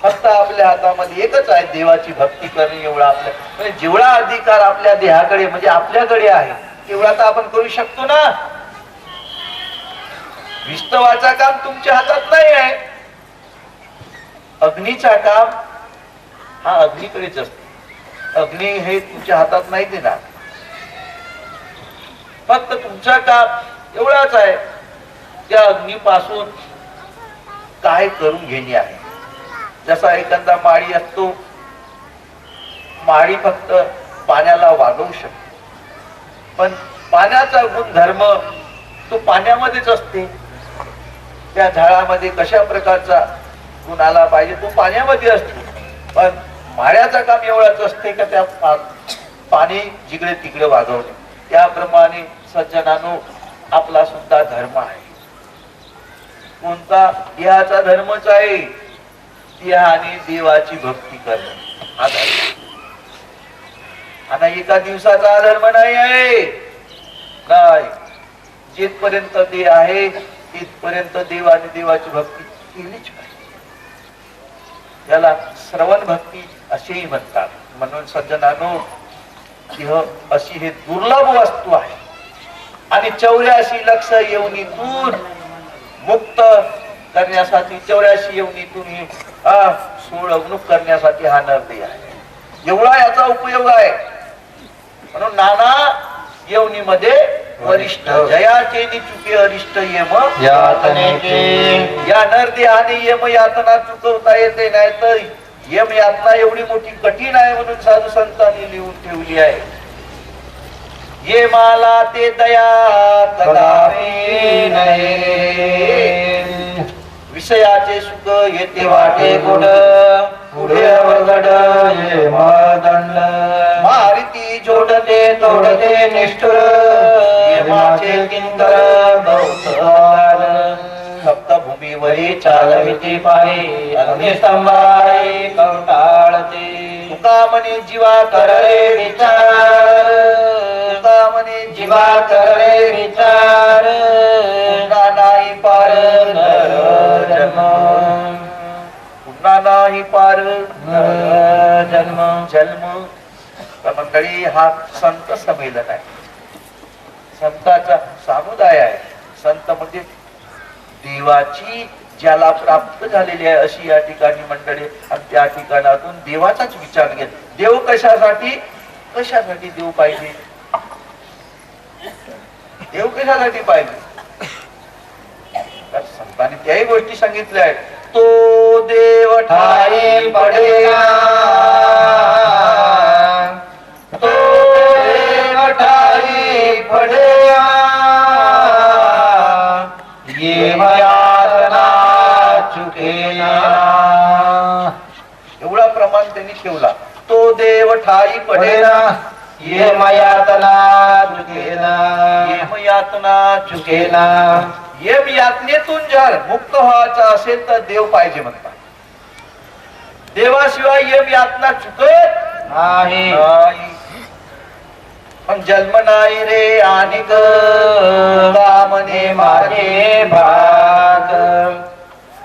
फक्त आपल्या हातामध्ये एकच आहे, देवाची भक्ती करणे. एवढा आपल्या म्हणजे जेवढा अधिकार आपल्या देहाकडे म्हणजे आपल्याकडे आहे तेवढा तर आपण करू शकतो ना. विस्तवाचा काम तुमच्या हातात नाही आहे. अग्नीचा काम हा अग्नीकडेच असतो. अग्नी हे तुमच्या हातात नाही देणार. फक्त तुमचं काम एवढाच आहे, त्या अग्नीपासून काय करून घेणे आहे. जसा एखादा माळी असतो, माळी फक्त पाण्याला वागवू शकते, पण पाण्याचा गुणधर्म तो पाण्यामध्येच असते. त्या झाडामध्ये कशा प्रकारचा गुण आला पाहिजे तो पाण्यामध्ये असतो. पण माळ्याचं काम एवढंच असते का त्या पाणी जिकडे तिकडे वागवणे. त्याप्रमाणे सज्जनानो आपला सुद्धा धर्म आहे. कोणता? देहाचा धर्मच आहे. देहाने देवाची भक्ती करणे हा धर्म. आणि एका दिवसाचा धर्म नाही आहे. काय? जिथपर्यंत देह आहे तिथपर्यंत देवाने देवाची भक्ती केलीच पाहिजे. त्याला श्रवण भक्ती असेही म्हणतात. म्हणून सज्जनानो देह अशी हे दुर्लभ वस्तू आहे. आणि 84 लक्ष योनीतून मुक्त करण्यासाठी 84 योनीतून ही सोडवणूक करण्यासाठी हा नरदेह आहे. एवढा याचा उपयोग आहे. म्हणून नाना योनीमध्ये वरिष्ठ जयाचे चुके अरिष्ट यम यातनेचे. या नरदेहाने यम यातना चुकवता येते नाही तर यम यातना एवढी मोठी कठीण आहे म्हणून साधू संतांनी लिहून ठेवली आहे. ये माला ते दया कदापि नये. विषयाचे सुख येते वाटे गोड पुढे अवघड ये मदंड. मारिती सुटते तोडते निष्ठुर यमाचे किंकर बहुतवान सप्तभूमीवरी चालविती पायी अग्निस्तंभाई कंटाळते तुका म्हणे जीवा कररे विचार तुका म्हणे जीवा कररे विचार पुन्हा नाही पार नर जन्म पुन्हा नाही पार नर जन्म जन्म. तर मंडळी हा संत संमेलन आहे, संतांचा समुदाय आहे. संत म्हणजे देवाची ज्याला प्राप्त झालेली आहे अशी या ठिकाणी मंडळी, आणि त्या ठिकाणातून देवाचाच विचार घेत. देव कशासाठी कशासाठी देव पाहिजे, देव कशासाठी पाहिजे, तर संतांनी त्याही गोष्टी सांगितल्या आहेत. तो देव ठाई पडेना तो देव ठाई पडेना ये यातना चुकेना एवढा प्रमाण त्यांनी ठेवला. तो देव ठाई पडेना ये यातना चुकेना येम यातना चुकेना येम यातनेतून जर मुक्त व्हायचा असेल तर देव पाहिजे म्हणतात. देवाशिवाय येम यातना चुकत नाही नाही. पण जन्म नाही रे आणि म्हणे माझे भाग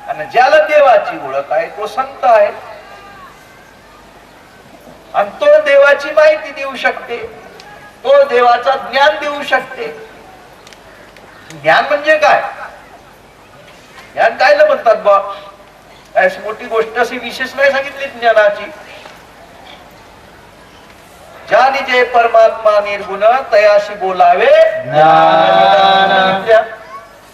आणि ज्याला देवाची ओळख आहे तो संत आहे, आणि तो देवाची माहिती देऊ शकते, तो देवाचा ज्ञान देऊ शकते. ज्ञान म्हणजे काय, ज्ञान कायला म्हणतात बा, अशी मोठी गोष्ट अशी विशेष नाही सांगितली ज्ञानाची. ज्याने जे परमात्मा निर्गुण तयाशी बोलावे ज्ञान.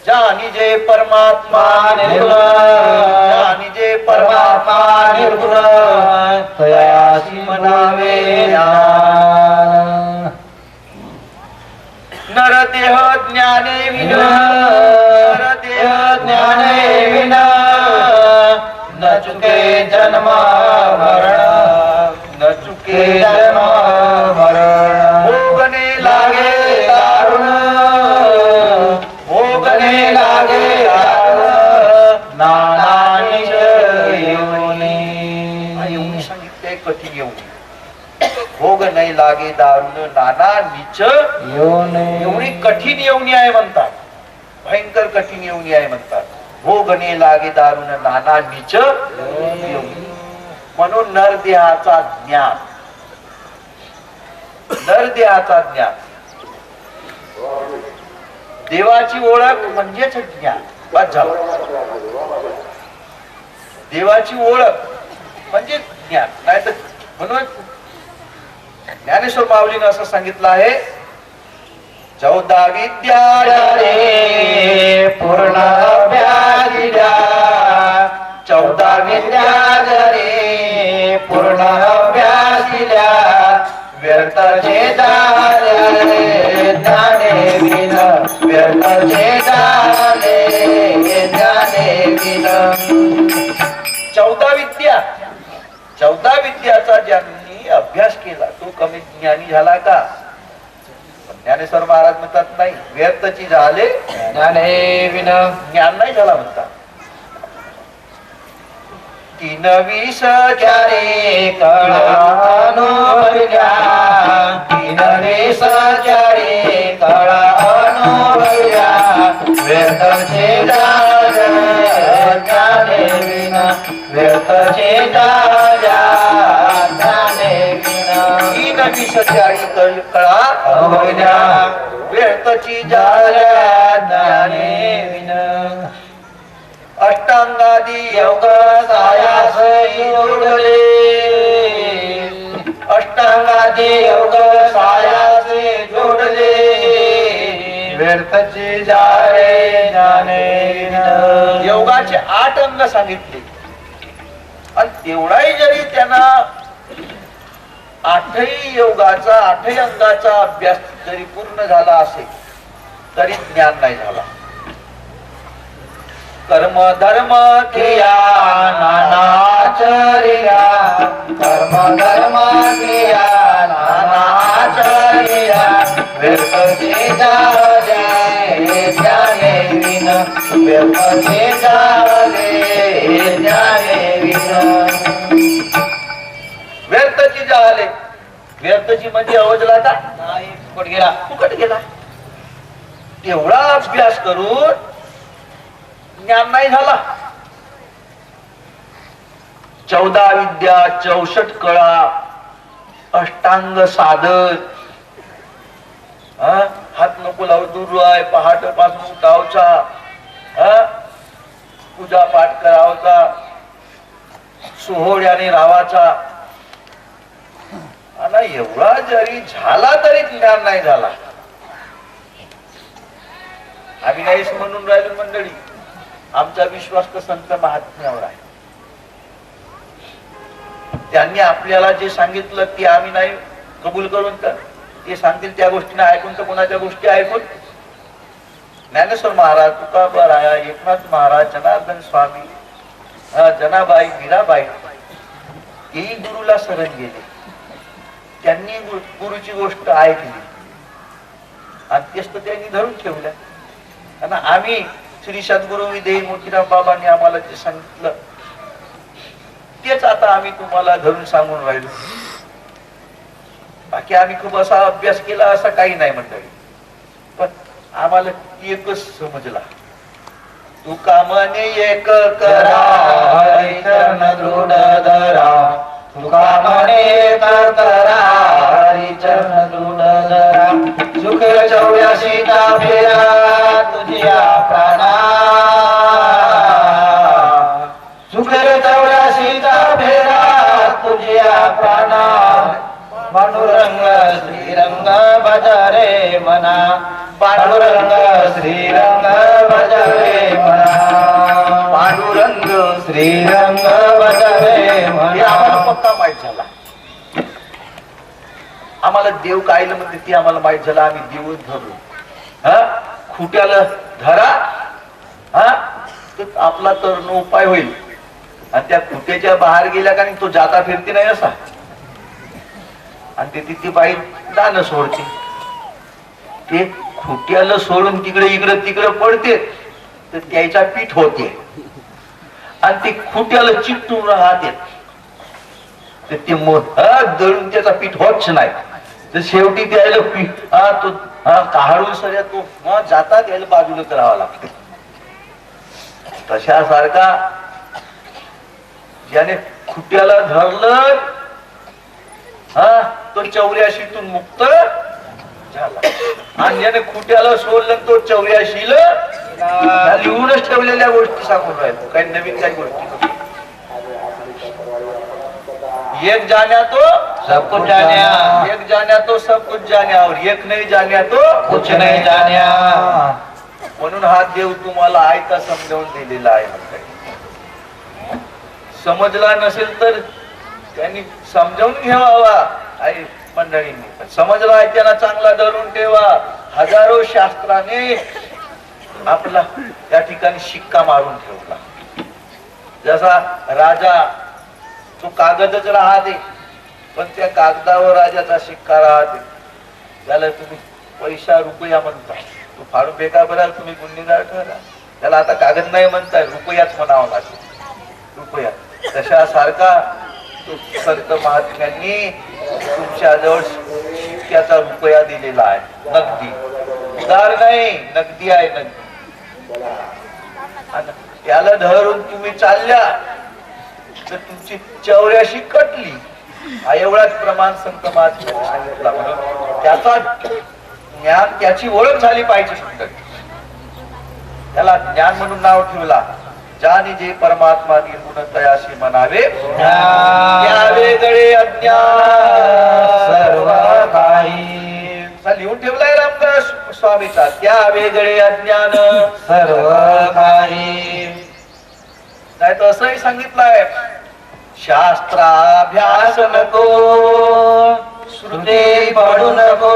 ज्याने जे परमात्मा निर्गुण ज्याने जे परमात्मा परमात्मा निर्गुण निर्गुण तयासी म्हणावे ज्ञान. नरदेह ज्ञाने विन नरदेह ज्ञाने विन न चुके जन्म मरण न चुके जन्म मरण भोगणे लागे दारुण भोगणे लागे दारुण नाना निज योनी. एवढी सांगितले कठीण एवढी. भोग नाही लागे दारुण नाना नीच योनी. एवढी कठीण येवणी आहे म्हणतात, भयंकर कठीण येवणी आहे म्हणतात. भोगणे लागे दारुण नाना नीच येवणी. म्हणून नरदेहाचा ज्ञान, नरदेहाचा ज्ञान, देवाची ओळख म्हणजेच ज्ञान. बस झालं. देवाची ओळख म्हणजे ज्ञान, नाही तर म्हणून ज्ञानेश्वर माऊलीने असं सांगितलं आहे, 14 विद्या रे पूर्ण अभ्यास दिला 14 विद्या रे पूर्ण अभ्यास दिला व्यर्थचे झाले ज्ञाने विन व्यर्थचे झाले ज्ञाने विन. 14 विद्या, 14 विद्याचा ज्यांनी अभ्यास केला तो कमी ज्ञानी झाला का? ज्ञानेश्वर महाराज म्हणतात नाही, व्यर्थची झाले ज्ञाने विन ज्ञान नाही झाला म्हणतात. 3 चारे कळानुभवल्या 3 चारे कळानुभवल्या व्यर्थचे झाले ज्ञाने विन व्यर्थचे झाल्या ज्ञाने विन. 3 कळा अनुभवल्या व्यर्थची झाल्या झाल्या ज्ञाने विन. अष्टांगादी योग सायास जोडले अष्टांगादी योग सायास जोडले व्यर्थची जारे ज्ञाने विन. योगाचे 8 अंग सांगितले, आणि तेवढाही जरी त्यांना 8ही योगाचा 8ही अंगाचा अभ्यास जरी पूर्ण झाला असेल तरी ज्ञान नाही झाला. कर्म धर्म क्रिया नानाचर्या कर्म धर्म क्रिया नानाचर्या चालिया व्यर्थचे झाले ज्ञानेविन व्यर्थचे झाले ज्ञानेविन व्यर्थची झाले व्यर्थची म्हणजे अवजला का नाही फुकट गेला फुकट गेला तेवढा अभ्यास करून ज्ञान नाही झाला 14 विद्या 64 कळा अष्टांग साधन हात नको लावू दूर आहे पहाट पासून उठावचा पूजा पाठ करावचा सोहळ्याने राहावाचा आणि एवढा जरी झाला तरी ज्ञान नाही झाला आम्ही नाहीच म्हणून राहिलो मंडळी आमचा विश्वास तर संत महात्म्यावर आहे त्यांनी आपल्याला जे सांगितलं ते आम्ही नाही कबूल करून तर ते सांगतील त्या गोष्टीने ऐकून तर कोणाच्या गोष्टी ऐकून ज्ञानेश्वर महाराज तुकाराया एकनाथ महाराज जनार्दन स्वामी जनाबाई मीराबाई तेही गुरुला शरण गेले त्यांनी गुरुची गोष्ट ऐकली आणि तेच तर त्यांनी धरून ठेवल्या आणि आम्ही श्री सद्गुरु विदेही मोतीराम बाबांनी आम्हाला जे सांगितलं तेच आता आम्ही तुम्हाला धरून सांगून राहिलो बाकी आम्ही खूप असा अभ्यास केला असा काही नाही मंडळी पण आम्हाला एकच समजला तू कामाने एक करा हरिचरण दृढ धरा तुका म्हणे एक करा हरिचरण दृढ धरा सुख 84 फेरा तुझ्या प्राणा सुख 84 फेरा तुझ्या प्राणा पांडुरंग श्रीरंग भजरे मना पांडुरंग श्रीरंग भजरे मना पांडुरंग श्रीरंग भजरे हे मना आम्हाला पक्का माहित झाला आम्हाला देव कायला म्हणते ते आम्हाला माहित झालं आम्ही देवच धरलो खुट्याला धरा तर आपला तरुण उपाय होईल आणि त्या खुट्याच्या बाहेर गेल्या का तो जाता फिरते नाही असा आणि ते तिथे बाई दान सोडते ते खुट्याला सोडून तिकडे इकडे तिकडे पडते तर त्याचा पीठ होते आणि ते खुट्याला चिकटून राहते तर ते दळून त्याचा पीठ होतच नाही तर शेवटी त्याला पीठ तो काढून सगळ्या तो जाता त्याला बाजूला करावा लागतो तशासारखा ज्याने खुट्याला धरलं तो 84तून मुक्त झाला आणि ज्याने खुट्याला सोडलं तो 84 लिहूनच ठेवलेल्या गोष्टी सांगून राहिलो काही नवीन काही गोष्टी एक जाण्या तो सब कुछ जान्या एक जाण्या तो सब कुछ जाण्या और एक नाही जाण्या तो कुछ नहीं जान्या म्हणून हा देव तुम्हाला आयता समजावून दिलेला आहे समजला नसेल तर त्यांनी समजावून घ्यावा आई मंडळींनी पण समजला आहे त्यांना चांगला धरून ठेवा हजारो शास्त्राने आपला त्या ठिकाणी शिक्का मारून ठेवला जसा राजा तो कागदच राहते पण त्या कागदावर राजाचा शिक्का राहते त्याला तुम्ही पैसा रुपया म्हणता तो फाडून बेकार बराल तुम्ही गुन्हेगार ठरा त्याला आता कागद नाही म्हणताय रुपयाच म्हणावा लागेल रुपया तशा सारखा तो संत महात्म्यांनी तुमच्या जवळ शिक्क्याचा रुपया दिलेला आहे नगदी उधार नाही नगदी आहे नगदी त्याला धरून तुम्ही चालल्या तर तुमची 84 कटली हा एवढाच प्रमाण संत महात्म्यांनी सांगितला म्हणून त्याचा ज्ञान त्याची ओळख झाली पाहिजे त्याला ज्ञान म्हणून नाव ठेवला ज्याने जे परमात्मा निर्गुण तयाशी म्हणावे त्यावे गळे अज्ञान सर्व काही लिहून ठेवलाय रामदास स्वामीचा त्या वेगळे अज्ञान सर्व काही नाही तर असंही सांगितलंय शास्त्राभ्यास नको श्रुती पडू नको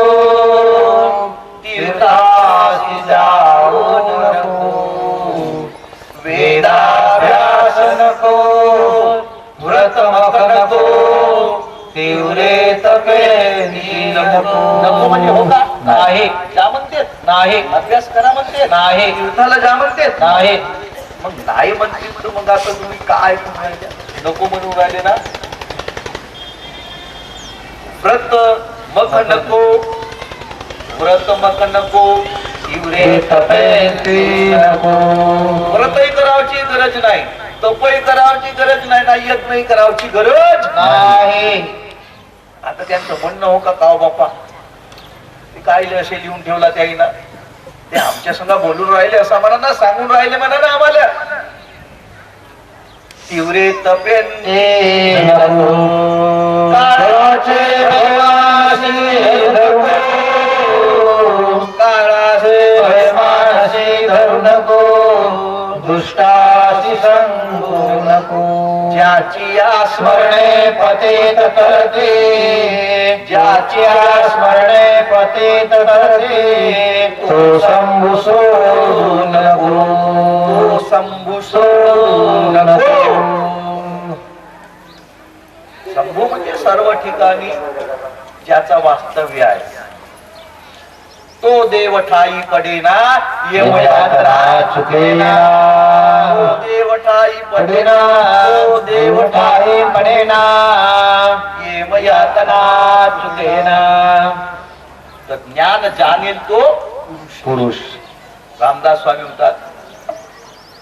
तीर्थासी जाऊ नको वेदाभ्यास नको व्रतमक नको तीव्रे तपे नको नको म्हणजे हो का नाही जा म्हणते नाही अभ्यास करा म्हणते नाही युद्धाला जा म्हणते नाही मग नाही म्हणते तर मग आता तुम्ही काय म्हणून राहिले? नको म्हणून राहिले ना व्रत मग नको व्रत मग नको इवरे तपेती नको व्रतही करावची गरज नाही तपही करावची गरज नाही ना यज्ञही करावची गरज नाही आता त्यांचं म्हणणं हो का काव बाप्पा ते काय असे लिहून ठेवला त्या आईनं ते आमच्या संग बोलून राहिले असं म्हणा ना सांगून राहिले म्हणा ना आम्हाला तीव्रे तपेन नको काळाचे भयमाशी धरू काळाचे भयमाशी धरू नको दुष्टाशी संगू नको ज्याची आस्मरणे स्मरणे पतित करते ज्याची स्मरणे पतित करते तो शंभू सोडू नको शंभू शंभू म्हणजे सर्व ठिकाणी ज्याचा वास्तव्य आहे तो देव ठाई पडेना यमयात्रा चुकेना तो देव ठाई पडेना तो देव ठाई पडेना यमयातना चुकेना तर ज्ञान जाणेल तो पुरुष रामदास स्वामी म्हणतात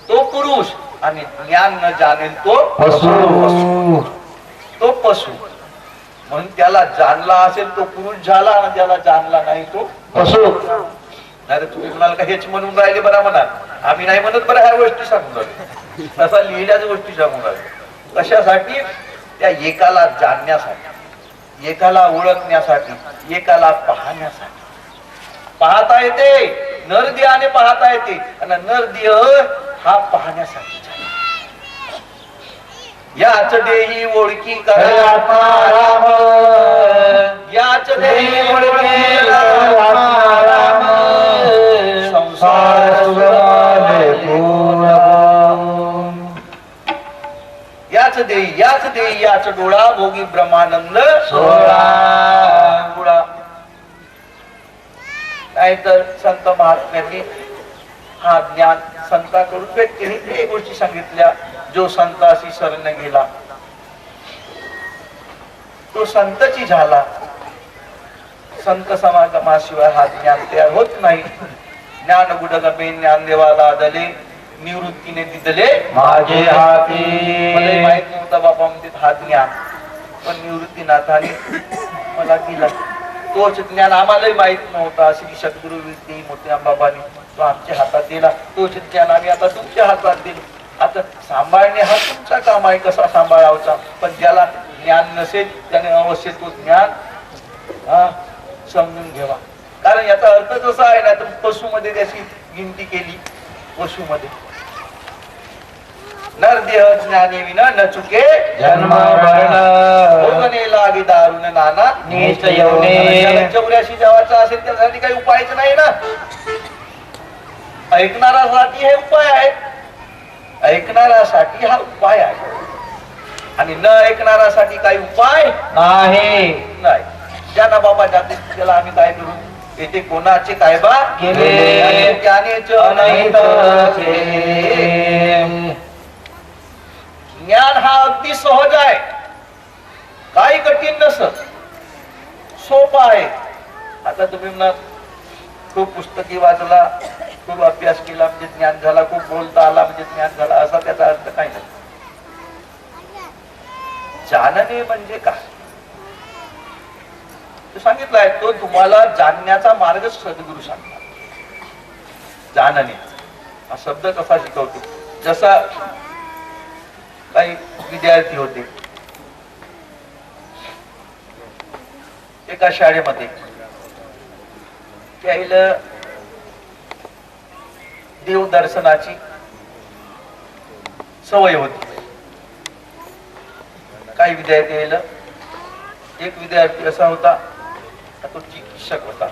तो पुरुष आणि ज्ञान न जाणेल तो पशु तो पशु म्हणून त्याला जाणला असेल तो पुरुष झाला आणि त्याला जाणला नाही तो पशु नाही तुम्ही म्हणाल का हेच म्हणून राहिले बरा म्हणा आम्ही नाही म्हणत बरं ह्या गोष्टी सांगून राहिले तसा लिहिल्याच गोष्टी सांगून राहिले कशासाठी त्या एकाला जाणण्यासाठी एकाला ओळखण्यासाठी एकाला पाहण्यासाठी पाहता येते नरदेहाने पाहता येते आणि नरदेह हा पाहण्यासाठी याच देही ओळखी हरे आत्मा राम याच देही ओळखी आत्मा राम संसार सुगाने पूर्ण याच देही याच डोळा भोगी ब्रह्मानंद सोळा डोळा नाहीतर संत महात्म्यांनी हा ज्ञान संतांकडून व्यक्तीने ते गोष्टी सांगितल्या जो संताशी शरण गेला तो संतची झाला संत समागमाशिवाय हा ज्ञान तयार होत नाही ज्ञान गुडगमे ज्ञान देवाला दले निवृत्तीने दिदले माझे हाती मला माहित नव्हता बाबा म्हणजे हा ज्ञान पण निवृत्तीनाथाने मला दिला तोच ज्ञान आम्हालाही माहित नव्हता श्री सद्गुरु विद्ये मोठ्या बाबांनी तो आमच्या हातात दिला तोच ज्ञान आम्ही आता तुमच्या हातात दिलो आता सांभाळणे हा तुमचा काम आहे कसा सांभाळावचा पण ज्याला ज्ञान नसेल त्याने अवश्य तो ज्ञान समजून घ्यावा कारण याचा अर्थ जसा आहे ना तर पशुमध्ये त्याची गिनती केली पशुमध्ये नरदेह ज्ञाने विना न चुके जन्म मरण भोगणे लागे दारुण नाना नीच येऊने 84 जेवायचा असेल त्यासाठी काही उपायच नाही ना ऐकणारासाठी हे उपाय आहेत ऐकणारासाठी हा उपाय आहे आणि न ऐकणारासाठी काही उपाय नाही ज्यांना बाबा जाते त्याला आम्ही काय करू येथे कोणाचे काय बा केले ज्ञानेच अनहित ज्ञान हा अगदी सहज आहे काही कठीण नसत सोपा आहे आता तुम्ही म्हणा खूप पुस्तकी वाचला खूप अभ्यास केला म्हणजे ज्ञान झाला खूप बोलता आला म्हणजे ज्ञान झाला असा त्याचा अर्थ काही नाही जाणणे म्हणजे काय सांगितलंय तो तुम्हाला जाणण्याचा मार्ग सद्गुरु सांगतात जाणणे हा शब्द कसा शिकवतो जसा काही विद्यार्थी होते एका शाळेमध्ये त्याला देव दर्शनाची सवय होती काही विद्यार्थी यायला एक विद्यार्थी असा होता तो चिकित्सक होता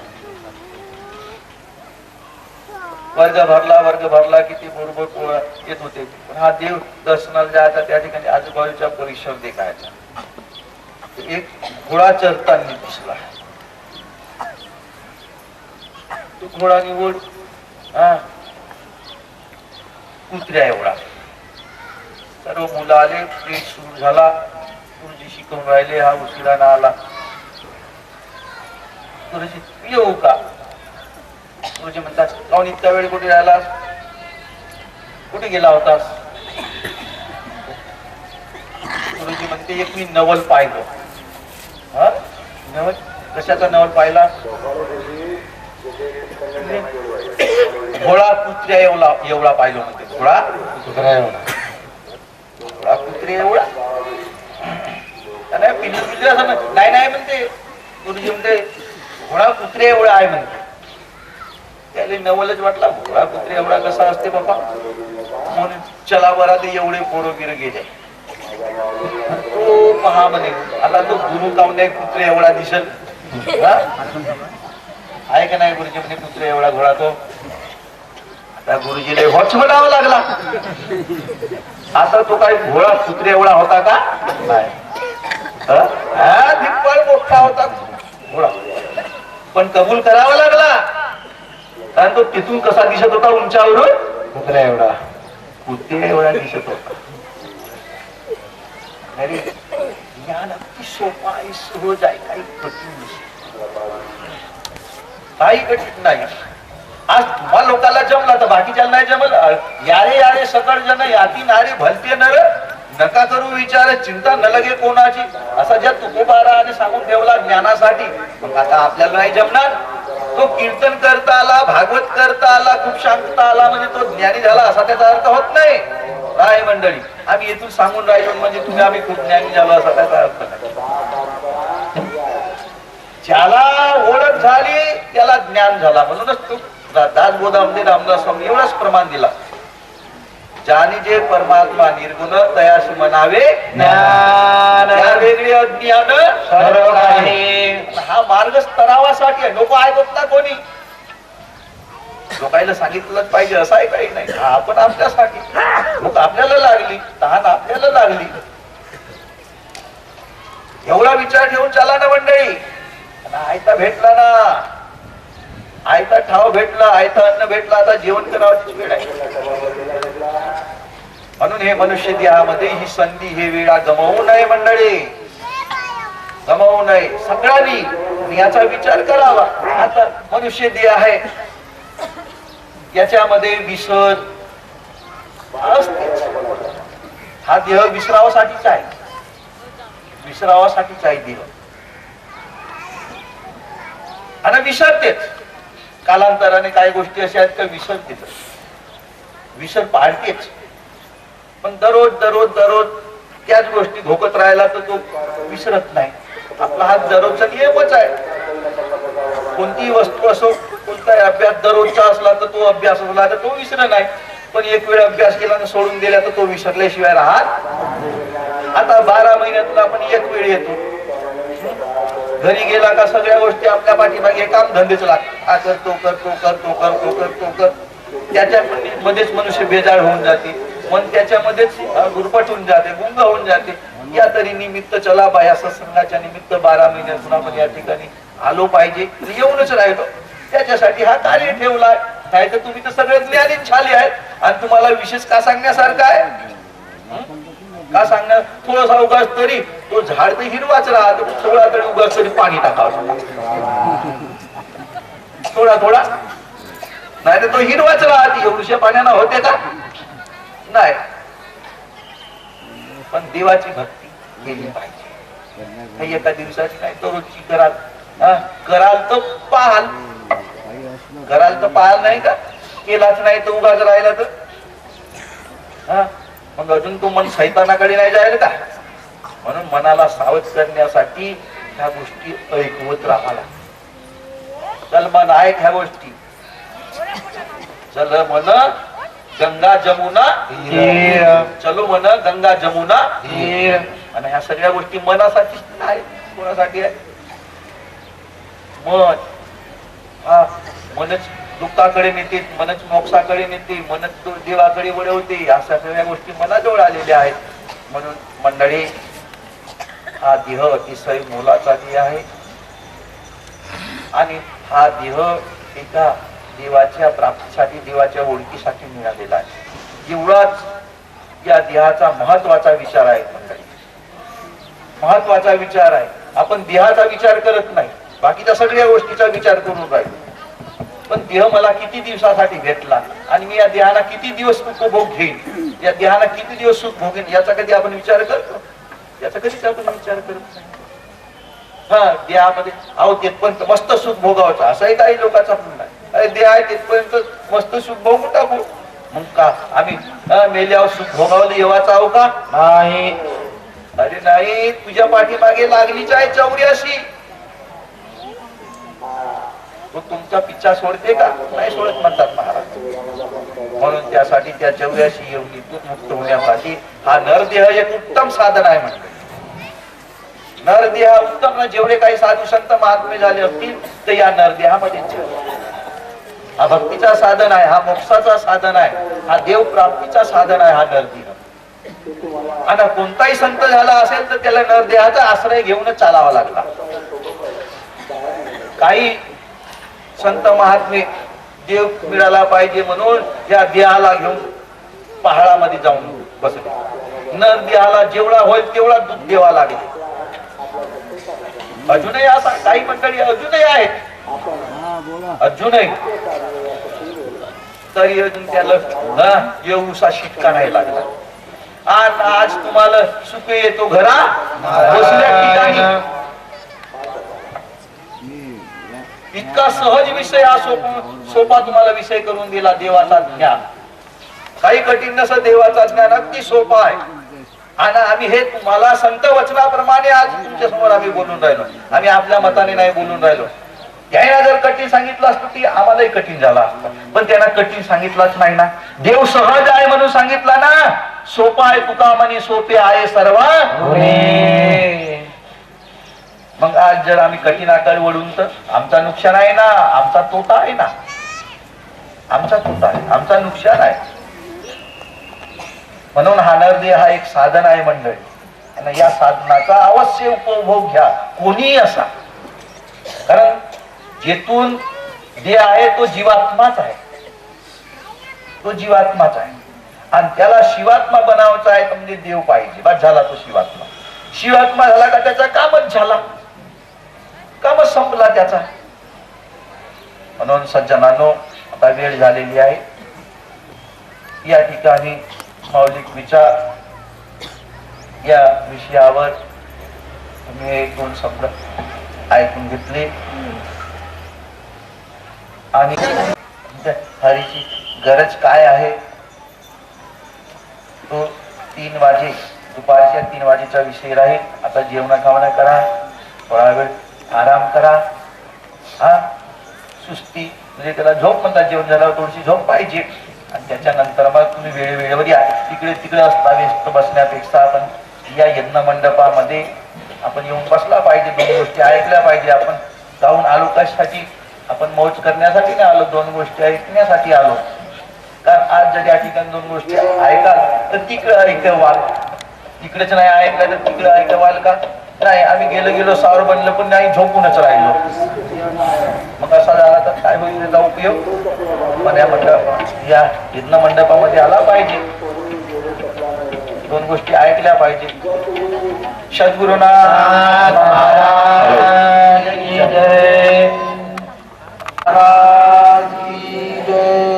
वर्ग भरला किती बरोबर पोळा येत होते पण हा देव दर्शनाला जायचा त्या ठिकाणी आजूबाजूचा परिसर देखायचा एक घोडा चरताना दिसला तू घोडा निवड. हा कुत्र्या एवढा. सर्व मुलं आले, प्रेड सुरू झाला, गुरुजी शिकवून राहिले, हा उशिरानं आला. गुरुजी येऊ का? गुरुजी म्हणतात, काऊन इतका वेळ कुठे राहिलास? कुठे गेला होतास? गुरुजी म्हणते, एक मी नवल पाहिलं. हा नवल? कशाचा नवल पाहिला? घोडा कुत्र्या एवढा एवढा पाहिलं म्हणते. घोडा कुत्रा एवढा. घोडा कुत्रे एवढा नाही, पिल्लू पिल्लू असं नाही नाही म्हणते. गुरुजी म्हणते घोडा कुत्रे एवढा आहे म्हणते. त्याला नवलच वाटला, घोडा कुत्रे एवढा कसा असते बाबा. म्हणून चला बरा ते एवढे पोरं बिरं गेले. तो पहा म्हणे, आता तो गुरु कावणे कुत्रे एवढा दिसल. आहे का नाही गुरुजी म्हणे कुत्रे एवढा घोडा तो. आता गुरुजीला होच म्हणावा लागला. आता तो काही घोडा कुत्रे एवढा होता का? नाही. धिप्पड मोठा होता घोडा, पण कबूल करावा लागला. कारण तो तिथून कसा दिसत होता उंचावरून? कुत्रा एवढा. कुत्रे एवढा दिसत होता. अरे ज्ञान अगदी सोपा आहे, सहज आहे, काही कठीण नाही. काही कठीण नाही. आज तुम्हा लोकांना जमला तर बाकीच्या नाही जमल. यारे यारे सकळ जन याती नारे भलते नर, नका करू विचार चिंता न लगे कोणाची, असा ज्या तुकोबाराने सांगून ठेवला ज्ञानासाठी. मग आता आपल्याला नाही जमणार. तो कीर्तन करता आला, भागवत करता आला, खूप शांतता आला म्हणजे तो ज्ञानी झाला असा त्याचा अर्थ होत नाही. काय मंडळी, आम्ही येथून सांगून राहिलो म्हणजे तुम्ही आम्ही खूप ज्ञानी झालो असा त्याचा अर्थ नाही. ज्याला ओळख झाली त्याला ज्ञान झाला. म्हणूनच तो दासबोधामध्ये रामदास स्वामी एवढाच प्रमाण दिला, ज्याने जे परमात्मा निर्गुण तयाशी म्हणावे ज्ञान वेगळे अज्ञान सर्व काही. हा मार्ग स्तरावासाठी आहे. लोक ऐकत ना कोणी. लोकांना सांगितलंच पाहिजे असं आहे काही नाही. आपण आपल्यासाठी, लोक आपल्याला लागली, तहान आपल्याला लागली. एवढा विचार ठेवून चला ना मंडळी. आयता भेटला ना, आयता ठाव भेटला, आयता अन्न भेटला, आता जेवण करावची वेळ आहे. म्हणून हे मनुष्य देहामध्ये ही संधी, हे वेळा गमावू नये मंडळी, गमावू नये सगळ्यांनी. याचा विचार करावा. आता मनुष्य देह आहे, याच्यामध्ये विसर असतेच. हा देह विसरावासाठीच आहे, विसरावासाठीच आहे देह. आणि विसरतेच. कालांतराने काही गोष्टी अशा आहेत का विसरतेच, विसर पाडतेच. पण दररोज दररोज दररोज त्याच गोष्टी भोगत राहिला तर तो विसरत नाही. आपला हा दररोजचा नियमच आहे. कोणतीही वस्तू असो, कोणताही अभ्यास दररोजचा असला तर तो अभ्यास असला तर तो विसर नाही. पण एक वेळ अभ्यास केला आणि सोडून दिला तर तो विसरल्याशिवाय राहत. आता 12 महिन्यातून आपण एक वेळ येतो. घरी गेला का सगळ्या गोष्टी आपल्या पाठीमागे काम धंदेच लागतात. हा करतो करतो करतो करतो करतो कर. त्याच्या मध्येच मनुष्य बेजार होऊन जाते. मन त्याच्यामध्येच गुरफट होऊन जाते, गुंग होऊन जाते. या तरी निमित्त चला बाया सत्संगाच्या निमित्त 12 महिन्यातून आपण या ठिकाणी आलो पाहिजे, येऊनच राहिलो. त्याच्यासाठी हा कार्य ठेवलाय. नाही तर तुम्ही तर सगळे ज्ञानी झाले आहेत आणि तुम्हाला विशेष का सांगण्यासारखं आहे? का सांगणार? थोडासा उगाच तरी तो झाड तर हिरवाच राहतो, थोडा तरी उगाच तरी पाणी टाकावं. थोडा थोडा नाही तर तो हिरवाच राहते. एवढ्या पाण्यानं होते का? नाही. पण देवाची भक्ती केली पाहिजे. एका दिवसाची नाही तर रोजची कराल. कराल तर पाहाल, कराल तर पाहाल नाही का? केलाच नाही तर उगाच राहिला तर मग अजून तो मन सैतानाकडे नाही जाईल का? म्हणून मनाला सावध करण्यासाठी ह्या गोष्टी ऐकवत राहायला. चल मन ऐक ह्या गोष्टी. चल मन गंगा जमुना चलो मन गंगा जमुना. आणि ह्या सगळ्या गोष्टी मनासाठी आहे. कोणासाठी आहे? मन. मनच दुःखाकडे नेते, मनच मोक्षाकडे नेते, मनच देवाकडे वळवते. अशा सगळ्या गोष्टी मनाजवळ आलेल्या आहेत. म्हणून मंडळी, हा देह अतिशय मोलाचा देह आहे आणि हा देह एका देवाच्या प्राप्तीसाठी, देवाच्या ओळखीसाठी मिळालेला आहे. एवढाच या देहाचा महत्वाचा विचार आहे मंडळी, महत्वाचा विचार आहे. आपण देहाचा विचार करत नाही, बाकीच्या सगळ्या गोष्टीचा विचार करून राहिलो. पण देह मला किती दिवसासाठी भेटला आणि मी या देहाला किती दिवस उपभोग घेईन, या देहाला किती दिवस सुख भोगेन, याचा कधी आपण विचार करतो? याचा कधीच आपण विचार करत नाही. हा, देहामध्ये अहो तेथपर्यंत मस्त सुख भोगावचं असंही काही लोकांचा म्हणणं आहे. अरे देह आहे तेथपर्यंत मस्त सुख भोगू टाकू. मग का आम्ही मेल्यावर सुख भोगावलं येवाचं आहो का? नाही. अरे नाही, तुझ्या पाठीमागे लागलीच आहे 84. तो तुमचा पिच्छा सोडते का? नाही सोडत म्हणतात महाराज. म्हणून त्यासाठी त्या 84 योनीतून मुक्त होण्यासाठी हा नरदेह एक उत्तम साधन आहे म्हणते. नरदेह उत्तम न जेवढे काही साधू संत महात्मे झाले असतील तर या नरदेहामध्ये हा भक्तीचा साधन आहे, हा मोक्षाचा साधन आहे, हा देव प्राप्तीचा साधन आहे हा नरदेह. आणि कोणताही संत झाला असेल तर त्याला नरदेहाचा आश्रय घेऊनच चालावा लागला. काही संत महात्मे देव मिळाला पाहिजे म्हणून या देहाला घेऊन पहाडामध्ये जाऊन बसले. नर देहाला जेवढा होईल तेवढा दूध देवा लागले. अजूनही असा काही मंडळी अजूनही आहेत, अजूनही तरी अजून त्याला येऊसा शिटका नाही लागला. आणि आज तुम्हाला सुख येतो घरा बसल्या ठिकाणी. इतका सहज विषय हा सोपा तुम्हाला विषय करून दिला देवाचा ज्ञान. काही कठीण नसं देवाचा ज्ञान अगदी सोपा आहे. आणि आम्ही हे तुम्हाला संत वचनाप्रमाणे आज तुमच्या समोर आम्ही बोलून राहिलो. आम्ही आपल्या मताने नाही बोलून राहिलो. त्यांना जर कठीण सांगितलं असतं ती आम्हालाही कठीण झाला असतं, पण त्यांना कठीण सांगितलंच नाही ना. देव सहज आहे म्हणून सांगितला ना. सोपा आहे तुका म्हणे सोपे आहे सर्व. मग आज जर आम्ही कठीणाकडे वळून तर आमचा नुकसान आहे ना, आमचा तोटा आहे ना, आमचा तोटा आहे, आमचा नुकसान आहे. म्हणून हा नरदेह हा एक साधन आहे मंडळी. आणि या साधनाचा अवश्य उपभोग घ्या कोणीही असा. कारण जेथून देह आहे तो जीवात्माच आहे, तो जीवात्माच आहे. आणि त्याला शिवात्मा बनावायचा आहे तर म्हणजे देव पाहिजे. बस झाला तो शिवात्मा. शिवात्मा झाला का त्याचा कामच झाला, कामच संपला त्याचा. म्हणून सज्जनांनो आता वेळ झालेली आहे. या ठिकाणी मौलिक विचार या विषयावर तुम्ही एक दोन शब्द ऐकून घेतले. आणि हरीची गरज काय आहे तो 3 वाजे दुपारच्या 3 वाजेचा विषय राहील. आता जेवणा खावणा करा, थोडा वेळ आराम करा. हा, सुस्ती म्हणजे त्याला झोप म्हणतात. जेवण झाल्यावर थोडीशी झोप पाहिजे. आणि त्याच्यानंतर मग तुम्ही वेळेवर या. तिकडे तिकडे असता व्यस्त बसण्यापेक्षा आपण या यज्ञ मंडपामध्ये आपण येऊन बसला पाहिजे. 2 गोष्टी ऐकल्या पाहिजे. आपण जाऊन आलो कशासाठी? आपण मौज करण्यासाठी नाही आलो, 2 गोष्टी ऐकण्यासाठी आलो. कारण आज जर या ठिकाणी 2 गोष्टी ऐकाल तर तिकडे ऐकवाल, तिकडेच नाही ऐकलं तर तिकडे ऐकवाल का? नाही. आम्ही गेलो सावर बनलं पण नाही, झोपूनच राहिलो. मग असा झाला तर काय होईल त्याचा उपयोग? पण या यज्ञ मंडपामध्ये आला पाहिजे, 2 गोष्टी ऐकल्या पाहिजे. सद्गुरुनाथ महाराज की जय. महाराज की जय.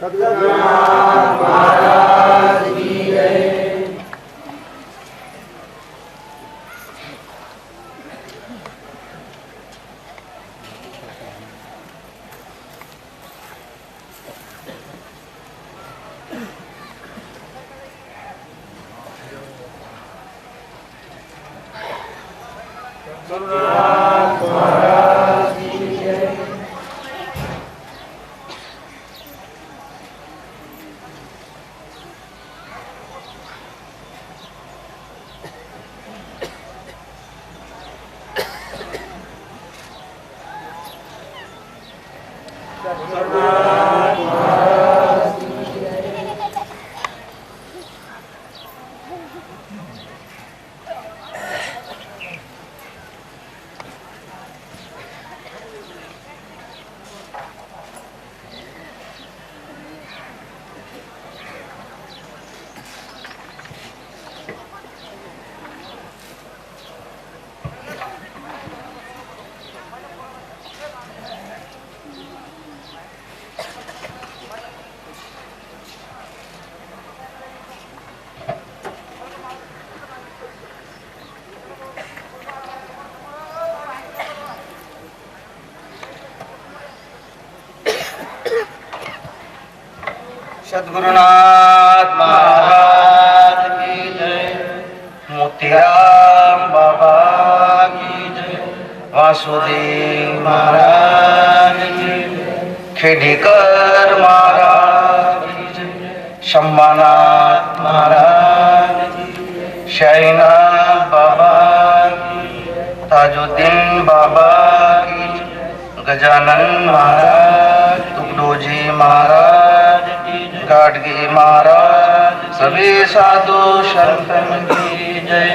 सद्गुरुनाथ महाराज की जय. सद्गुरुनाथ महाराज की जय. सद्गुरुनाथ महाराज की जय। सद्गुरुनाथ महाराज की जय, मोतीराम बाबा की जय, वासुदेव महाराज की जय, खेडेकर महाराज की जय, शंभानाथ महाराज की जय, शाईनाथ बाबा की जय, ताजुद्दीन बाबा की जय, गजानन महाराज, तुकडोजी महाराज, गाडगे महाराज, सभी साधु संतन की जय।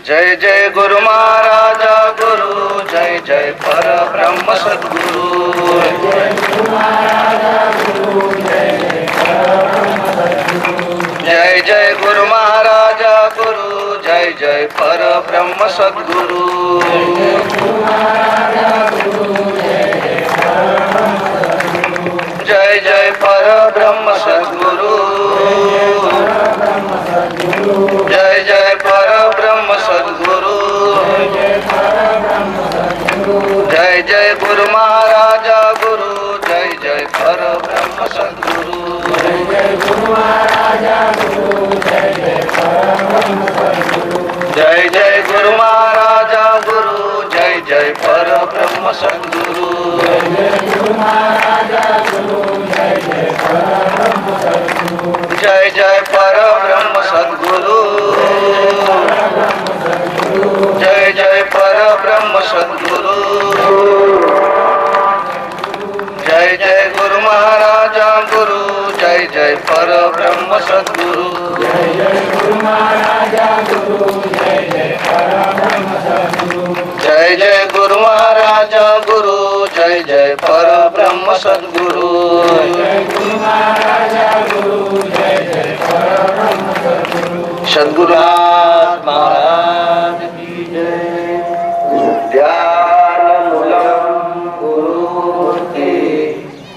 जय जय गुरु महाराजा गुरु, जय जय पर ब्रह्म सद्गुरु, जय जय गुरु महाराजा गुरु, जय जय पर ब्रह्म सद्गुरु, जय जय पर ब्रह्म सद्गुरु, जय जय पर ब्रह्म सद्गुरु, जय जय गुरु महाराजा गुरु, जय जय पर ब्रह्म सद्गुरु, जय जय गुरु महाराजा गुरु, जय जय पर ब्रह्म सद्गुरु, जय जय गुरु महाराजा गुरु, जय जय पर ब्रह्म सद्गुरु, जय जय गुरु महाराजा गुरु, जय जय पर ब्रह्म सद्गुरु, जय जय पर ब्रह्म सद्गुरु, जय जय पर ब्रह्म सद्गुरु, जय जय गुरु महाराजा गुरु, जय जय पर ब्रह्म सद्गुरु, जय जय गुरु महाराजा गुरु, जय जय पर ब्रह्म सद्गुरु, जय जय गुरु महाराजा गुरु, जय जय पर ब्रह्म सद्गुरु, जय गुरु महाराजा गुरु, जय जय पर ब्रह्म सद्गुरु, सद्गुरुनाथ महाराज की जय। ध्यान मूलम गुरुमूर्ति,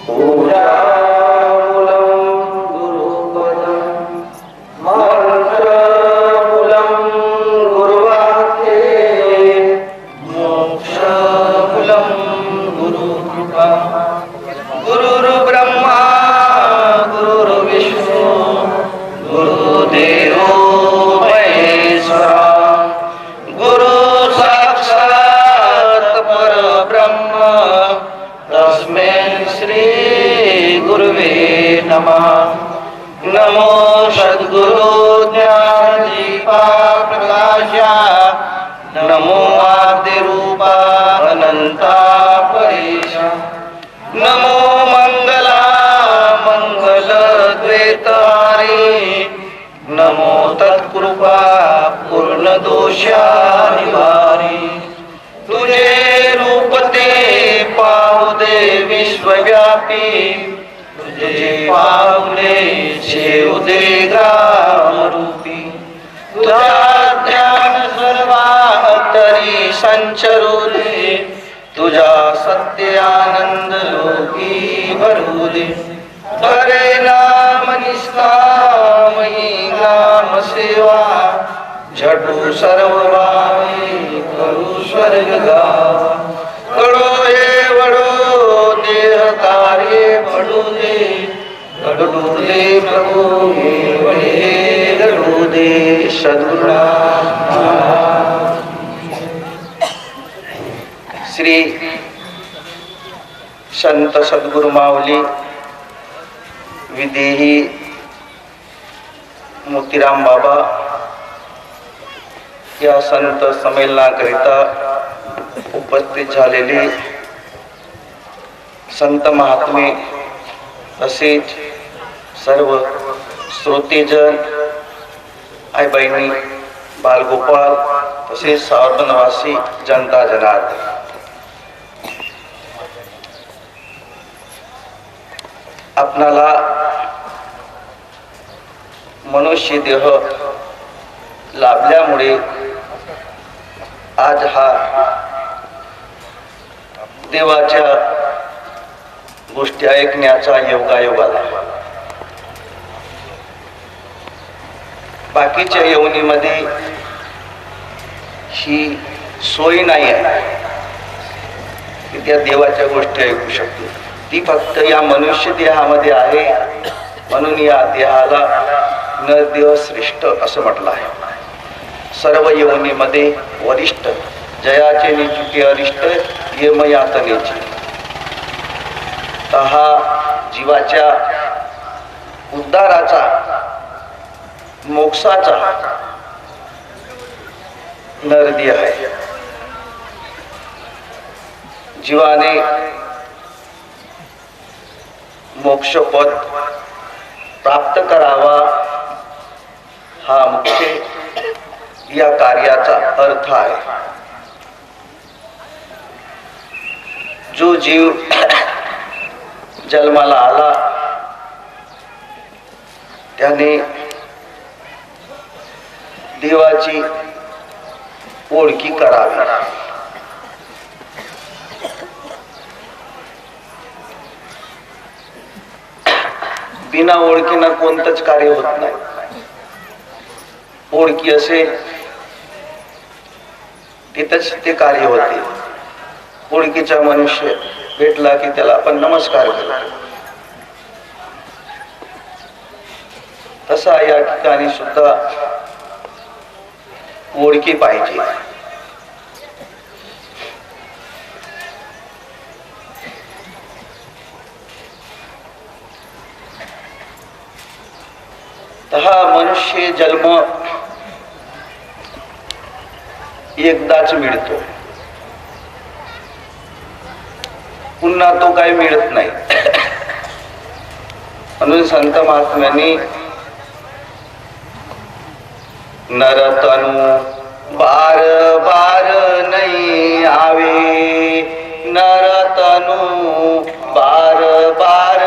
पूजा मूलम गुरुपदम, मंत्र मूलम गुरुवाक्ये, मोक्ष मूलम गुरुकृपा, गुरुर्ब्रह्मा गुरुर्विष्णु गुरुदेवो महेश्वरा, गुरु साक्षात् परब्रह्म, तस्मै श्री गुरुवे नमः। नमो सद्गुरु ज्ञानदीपा प्रकाशा, नमो आदिरूपा अनंता परेशा, नमो मंगला मंगल द्वैतारी, नमो तत्कृपा पूर्ण दोषा निवारी, तुझे रूप ते पाहू दे विश्वव्यापी, तुझे पाहुले शेव दे ग्रामरूपी, तुझा ज्ञान सर्वांतरी संचरू दे, तुझा सत्य आनंद लोकी भरू दे, हरे नाम निष्काम ही नाम सेवा, झटू सर्व भावे करू स्वर्ग गावा, कळो हे वडो देह कार्य पडू दे, घडू दे प्रभू हे वडे घडू दे, सद्गुरुनाथ महाराज। श्री संत सद्गुरु माऊली विदेही मोतीराम बाबा या संत संमेलनाकरिता उपस्थित झालेले संत महात्मे तसेच सर्व श्रोतेजन, आई बहिणी, बालगोपाल तसेच सावर्धनवासी जनता जनार्दन, आपणाला मनुष्य देह लाभल्यामुळे आज हा देवाच्या गोष्टी ऐकण्याचा योगायोग आला. बाकीच्या यवनीमध्ये ही सोय नाही आहे की त्या देवाच्या गोष्टी ऐकू शकतो. ती फक्त या मनुष्य देहामध्ये आहे, म्हणून या देहाला नरदेव श्रेष्ठ असं म्हटलं आहे. सर्व यवनीमध्ये वरिष्ठ, जयाचे निचुके अरिष्ट, यमयातनेची. तर हा जीवाच्या उद्धाराचा, मोक्षाचा नरदेह आहे. जीवाने मोक्षपद प्राप्त करावा हा मुख्य या कार्याचा अर्थ आहे. जो जीव जन्माला आला त्याने देवाची ओळखी करावी. बिना ओळखीनं कोणतंच कार्य होत नाही. ओळखी असेल तिथंच ते कार्य होते. ओळखीचा मनुष्य भेटला की त्याला आपण नमस्कार करतो. तसा या ठिकाणी सुद्धा ओळखी पाहिजे. हा मनुष्य जन्म एकदाच मिळतो, पुन्हा तो काही मिळत नाही. म्हणून संत महात्म्यांनी नरतनु बार बार नहीं आवे, नरतनु बार बार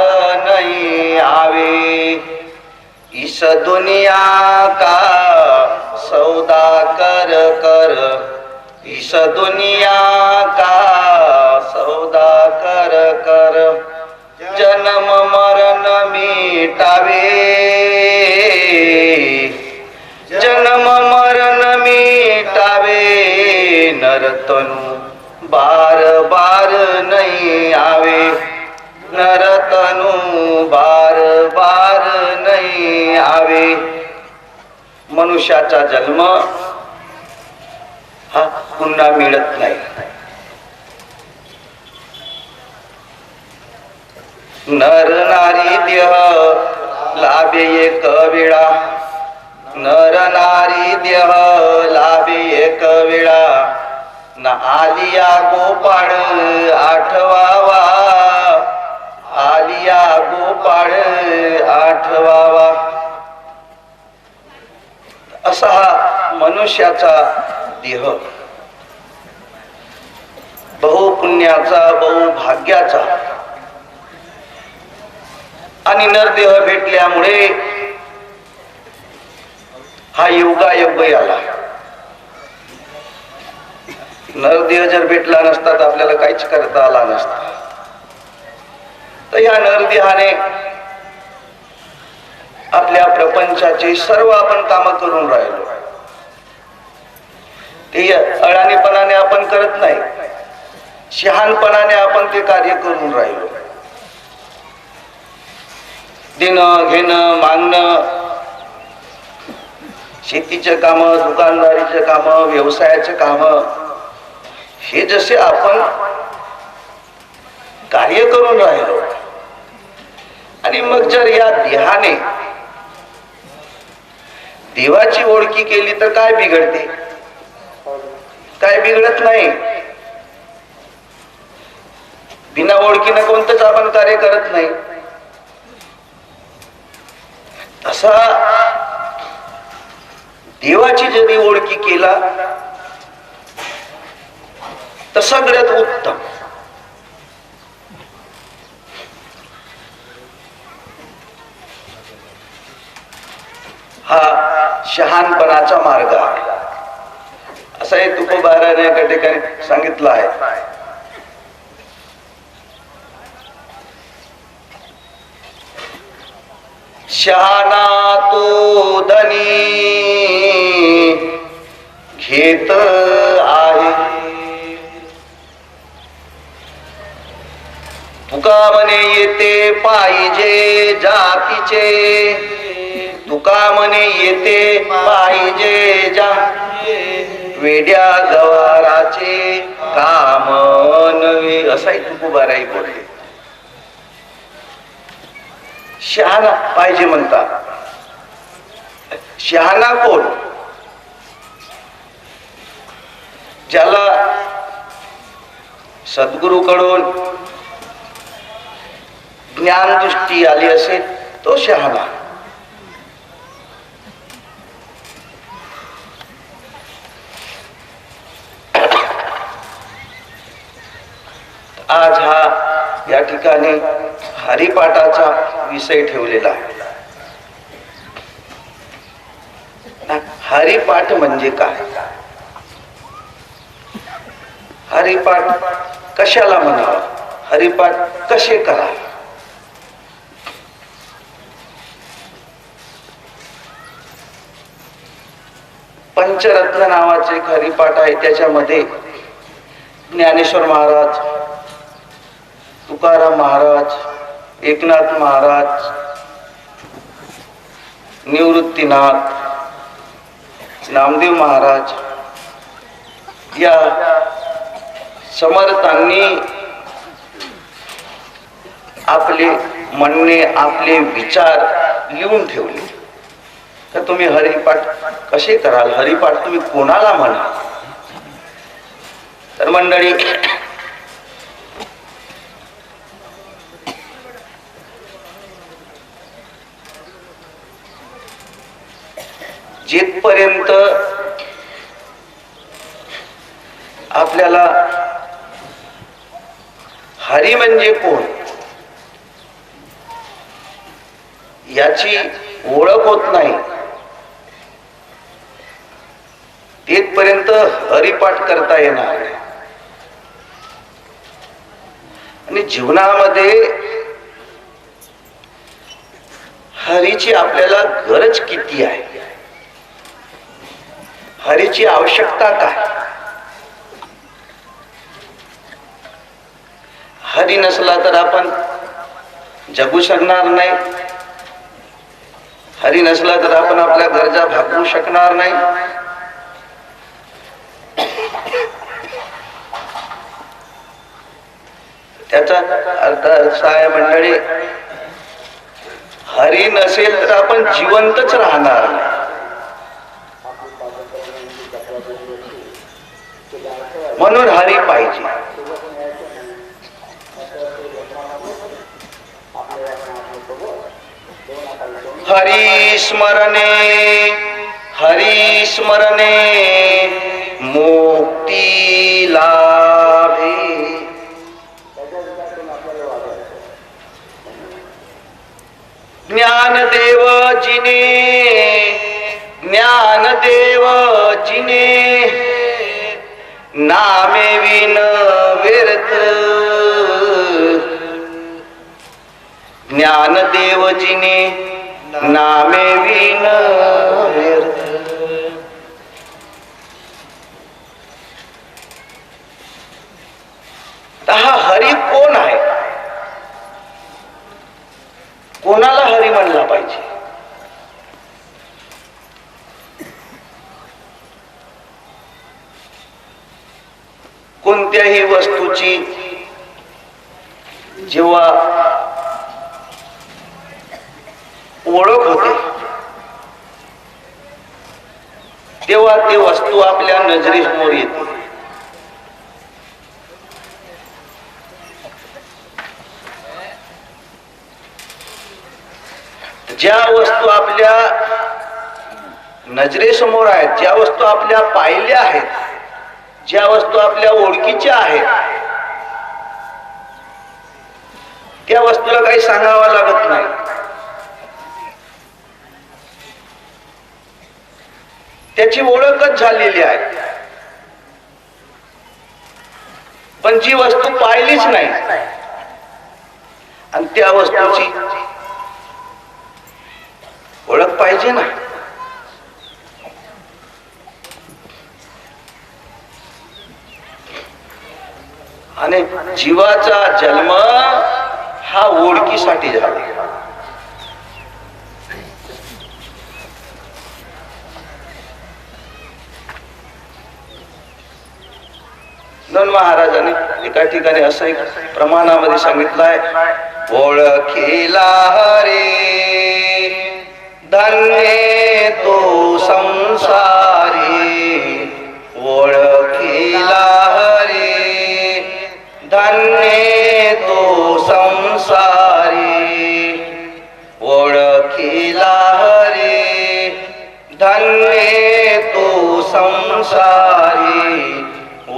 नहीं आवे, इस दुनिया का सौदा कर कर, इस दुनिया का सौदा कर कर, जन्म मरण मिटावे, जन्म मरण मिटावे, नरतनु बार बार नहीं आवे, नरतनु बार बार नहीं आवे. मनुष्याचा जन्म हा पुन्हा मिळत नाही. नर नारी देह लाभे एक वेळा, नर नारी देह लाभे एक वेळा, न आलिया गोपाळ आठवावा, आलिया गोपाळ आठवावा. असा हा मनुष्याचा देह बहुपुण्याचा, बहुभाग्याचा आणि नरदेह भेटल्यामुळे हा योगायोग आला. नरदेह जर भेटला नसता तर आपल्याला काहीच करता आला नसता. तर या नरदेहाने आपल्या प्रपंचाचे सर्व आपण काम करून राहिलो. ते अडाणीपणाने आपण करत नाही, शहाणपणाने आपण ते कार्य करून राहिलो. देणं घेणं मागणं, शेतीचे काम, दुकानदारीचे काम, व्यवसायाचे काम, हे जसे आपण कार्य करून राहिलो आणि मग जर या देहाने देवाची ओळखी केली तर काय बिघडते? काय बिघडत नाही. बिना ओळखीनं कोणतंच आपण कार्य करत नाही. तसा देवाची जरी ओळखी केला तर सगळ्यात उत्तम. हा शहाणपणाचा मार्ग आहे असं हे तुकोबाराने एका ठिकाणी सांगितलं आहे. शहाणा तो धनी घेत आहे, तुका म्हणे येते पाहिजे जातीचे, तुका म्हणे येते पाहिजे जा, वेड्या गवाराचे काम नव्हे असाही तुकोबाराही बोलले. शहाणा पाहिजे म्हणतात. शहाणा कोण? ज्याला सद्गुरूकडून ज्ञानदृष्टी आली असेल तो शहाणा. आज हा या ठिकाणी हरिपाठाचा विषय ठेवलेला आहे. हरिपाठ म्हणजे काय? हरिपाठ कशाला म्हणावा? हरिपाठ कसे करा? पंचरत्न नावाचे एक हरिपाठ आहे. त्याच्यामध्ये ज्ञानेश्वर महाराज, तुकाराम महाराज, एकनाथ महाराज, निवृत्तीनाथ, नामदेव महाराज या समर्थांनी आपले म्हणणे, आपले विचार लिहून ठेवले. तर तुम्ही हरिपाठ कसे कराल? हरिपाठ तुम्ही कोणाला म्हणा? तर मंडळी, जिथपर्यंत आपल्याला हरी म्हणजे कोण याची ओळख होत नाही तिथपर्यंत हरिपाठ करता येणार नाही. आणि जीवनामध्ये हरीची आपल्याला गरज किती आहे? हरीची आवश्यकता काय? हरी नसला तर आपण जगू शकणार नाही. हरी नसला तर आपण आपल्या गरजा भागवू शकणार नाही. त्याचा अर्थ असा आहे मंडळी, हरी नसेल तर आपण जिवंतच राहणार नाही. म्हणून हरी पाहिजे. हरी स्मरणे, हरी स्मरणे मुक्ती लाभे. ज्ञानदेव जिने, ज्ञानदेव जिने नामे विन व्यर्थ. ज्ञानदेव जिने नामे विन व्यर्थ. हा हरी कोण आहे? कोणाला हरी म्हणला पाहिजे? कोणत्याही वस्तूची जेव्हा ओळख होते तेव्हा ती वस्तू आपल्या नजरेसमोर येते. ज्या वस्तू आपल्या नजरेसमोर आहेत, ज्या वस्तू आपल्या पाहिल्या आहेत, ज्या वस्तू आपल्या ओळखीच्या आहेत, त्या वस्तूला काही सांगावं लागत नाही. त्याची ओळखच झालेली आहे. पण जी वस्तू पाहिलीच नाही आणि त्या वस्तूची ओळख पाहिजे ना. आणि जीवाचा जन्म हा ओळखीसाठी झाला. दोन महाराजांनी एका ठिकाणी असं एक प्रमाणामध्ये सांगितलं आहे, ओळखीला रे धन्य तो संसारी, ओळखीला रे धन्य तो संसारी, ओळखीला रे धन्य तो संसारी,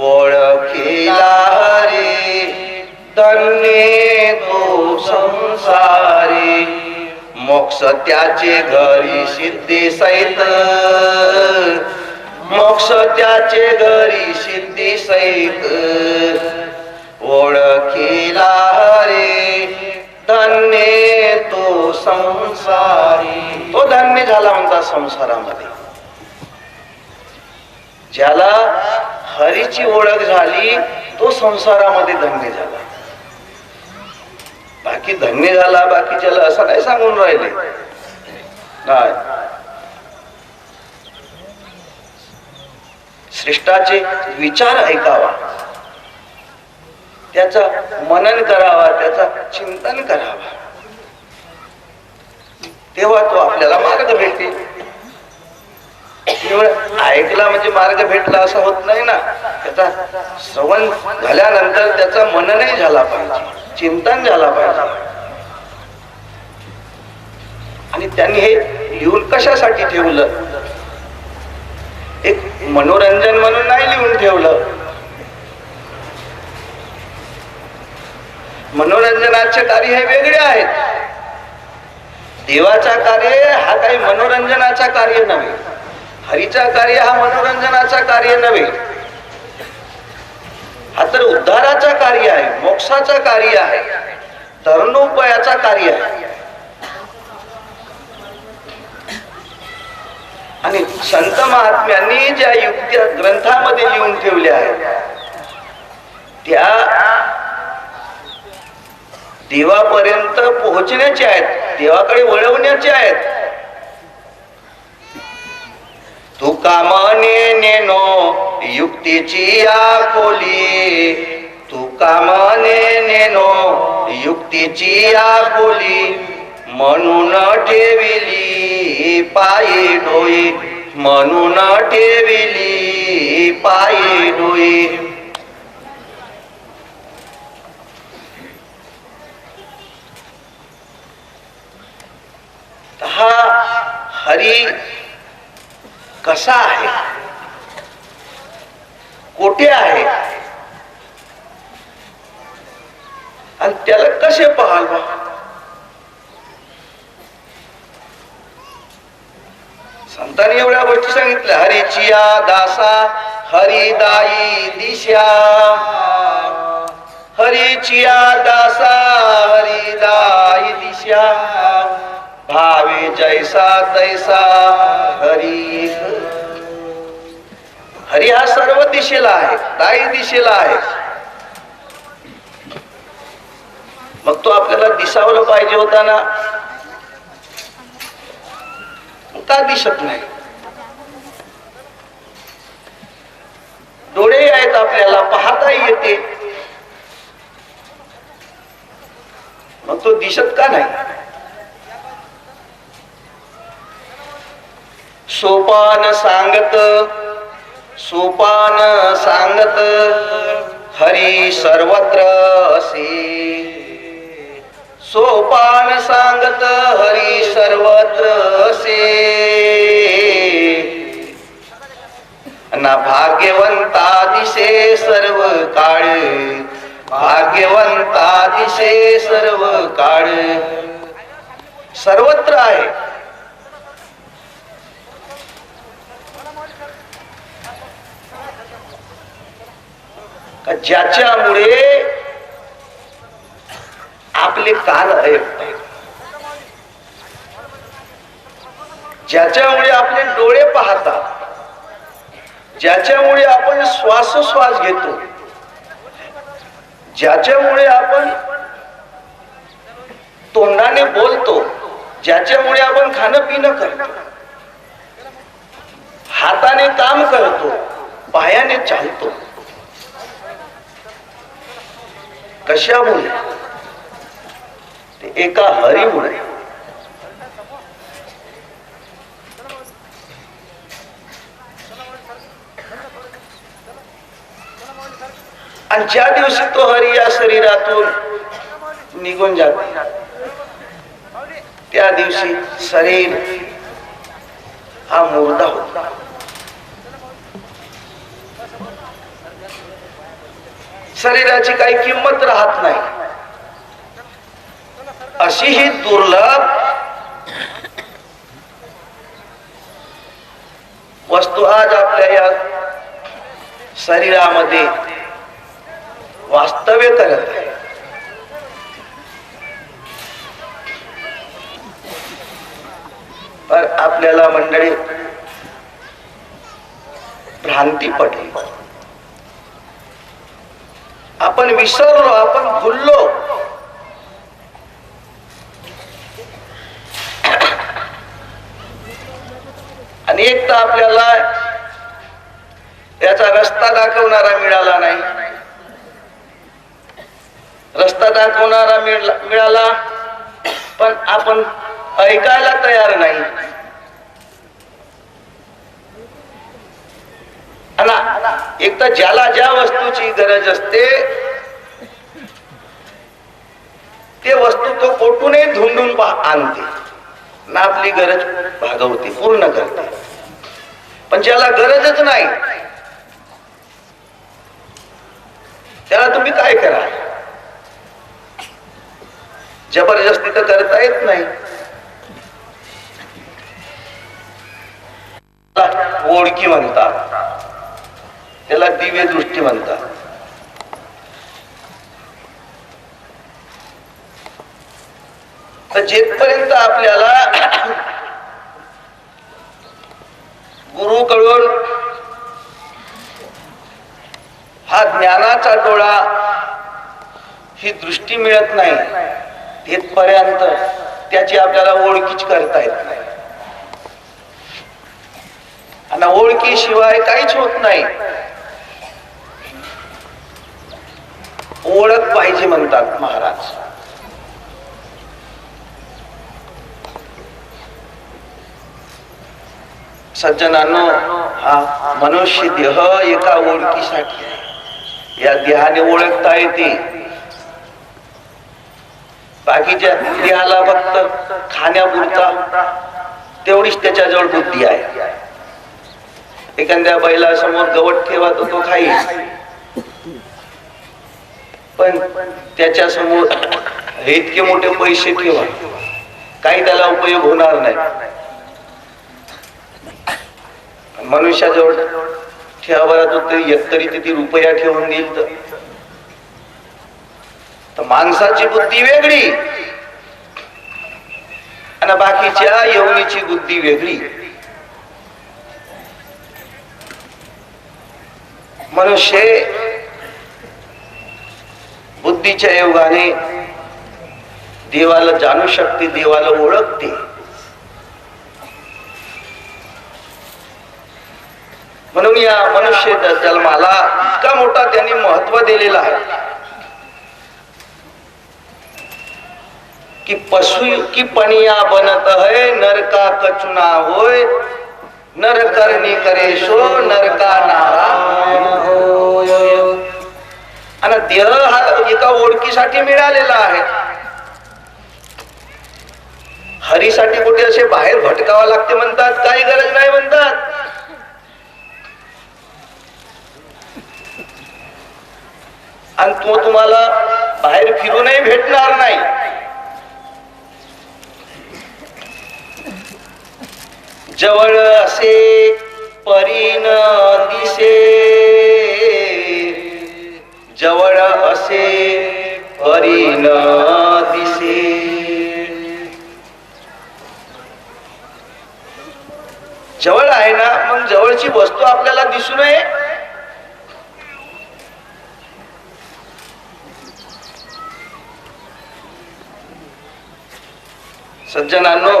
ओळखीला रे धन्य तो संसारी, मोक्ष त्याचे घरी सिद्धी सहित, मोक्ष त्याचे घरी सिद्धी सहित, ओळखीला रे धन्य तो संसारी. तो धन्य झाला म्हणतात संसारामध्ये. ज्याला हरीची ओळख झाली तो संसारामध्ये धन्य झाला. बाकी धन्य झाला बाकीच्याला असं नाही सांगून राहिले नाही. श्रेष्ठाचे विचार ऐकावा, त्याचं मनन करावा, त्याचं चिंतन करावा, तेव्हा तो आपल्याला मार्ग भेटेल. ऐकला म्हणजे मार्ग भेटला असं होत नाही ना. त्याचा श्रवण झाल्यानंतर त्याचा मननही झाला पाहिजे, चिंतन झाला पाहिजे. आणि त्यांनी हे लिहून कशासाठी ठेवलं? एक मनोरंजन म्हणून नाही लिहून ठेवलं. मनोरंजनाचे कार्य हे वेगळे आहेत. देवाचा कार्य हा काही मनोरंजनाचा कार्य नव्हे. हरीचा कार्य हा मनोरंजनाचा कार्य नव्हे. हा तर उद्धाराचा कार्य आहे, मोक्षाचा कार्य आहे, तरणोपायाचा कार्य आहे. आणि संत महात्म्यांनी ज्या युक्त्या ग्रंथामध्ये लिहून ठेवल्या आहेत त्या देवापर्यंत पोहोचण्याच्या आहेत, देवाकडे वळवण्याच्या आहेत. तू कामाने नेनो युक्तीची आकोली, तू कामाने नेनो युक्तीची आकोली, म्हणून ठेविली पायी डोई, म्हणून ठेविली पायी डोई. हा हरी कसा आहे, कोठे आहे आणि त्याला कसे पाहाल? संतांनी एवढ्या गोष्टी सांगितल्या. हरीचिया दासा हरिदाई दिशा, हरीचिया दासा हरिदाई दिशा, भावे जैसा तैसा हरी. हरी हा सर्व दिशेला आहे, दाई दिशेला आहे. मग तो आपल्याला दिसावला पाहिजे होता ना, का दिसत नाही? डोळे आहेत आपल्याला, पाहता येते, मग तो दिसत का नाही? सोपान सांगत, सोपान सांगत हरी सर्वत्र असे, सोपान सांगत हरी सर्वत्र असे ना भाग्यवंता दिसे सर्व काळ भाग्यवंता दिसे सर्व काळ सर्वत्र आहे. का ज्याच्यामुळे आपले कान ऐकतात, ज्याच्यामुळे आपले डोळे पाहतात, ज्याच्यामुळे आपण श्वासोश्वास घेतो, ज्याच्यामुळे आपण तोंडाने बोलतो, ज्याच्यामुळे आपण खाणं पिणं करतो, हाताने काम करतो, पायाने चालतो. कशामुळे? ते एका हरीमुळे. आणि ज्या दिवशी तो हरी या शरीरातून निघून जातो त्या दिवशी शरीर हा मुर्दा होता. शरीराची काही किंमत राहत नाही. अशी ही दुर्लभ वस्तू आज आपल्या या शरीरामध्ये वास्तव्य करत आहे. पर आपल्याला मंडळी भ्रांती पडली. आपण विसरलो, आपण भुललो. आणि एक तर आपल्याला याचा रस्ता दाखवणारा मिळाला नाही. रस्ता दाखवणारा मिळाला पण आपण ऐकायला तयार नाही. एक तर ज्याला ज्या वस्तूची गरज असते ते वस्तू तो कोठूनही धुंडून आणते ना आपली गरज भागवते, पूर्ण करते. पण ज्याला गरजच नाही त्याला तुम्ही काय करा? जबरदस्ती तर करता येत नाही. ओळखी म्हणतात, त्याला दिव्य दृष्टी म्हणतात. तर जेथपर्यंत आपल्याला गुरुकडून हा ज्ञानाचा डोळा, ही दृष्टी मिळत नाही तिथपर्यंत त्याची आपल्याला ओळखीच करता येत नाही. आणि ओळखीशिवाय काहीच होत नाही. ओळख पाहिजे म्हणतात महाराज. सज्जनांनो, हा मनुष्य देह एका ओळखीसाठी आहे. या देहाने ओळखता येते. बाकीच्या देहाला फक्त खाण्यापुरता तेवढीच त्याच्याजवळ बुद्धी आहे. एखाद्या बैला समोर गवत ठेवा तर तो खाईल, पण त्याच्या समोर इतके मोठे पैसे ठेवा काही त्याला उपयोग होणार नाही. मनुष्याजवळ ठेवा तो तरी एकतरी किती रुपया ठेवून देईल. तर माणसाची बुद्धी वेगळी आणि बाकीच्या यवनीची बुद्धी वेगळी. मनुष्य बुद्धीच्या योगाने देवाला जाणू शकते, देवाला ओळखते. म्हणून या मनुष्य जन्माला इतका मोठा त्यांनी महत्व दिलेला आहे की पशु की पनिया बनत है नर का कचुना होय, नर करणी करे सो नर का नारायण होय. आणि देह हा एका ओळखीसाठी मिळालेला आहे. हरीसाठी कुठे असे बाहेर भटकावं लागते म्हणतात, काही गरज नाही म्हणतात. आणि तो तुम्हाला बाहेर फिरूनही भेटणार नाही. जवळ असे परीन दिसे, जवळ असे परीन दिसे. जवळ आहे ना, मग जवळची वस्तू आपल्याला दिसू नये. सज्जनांनो,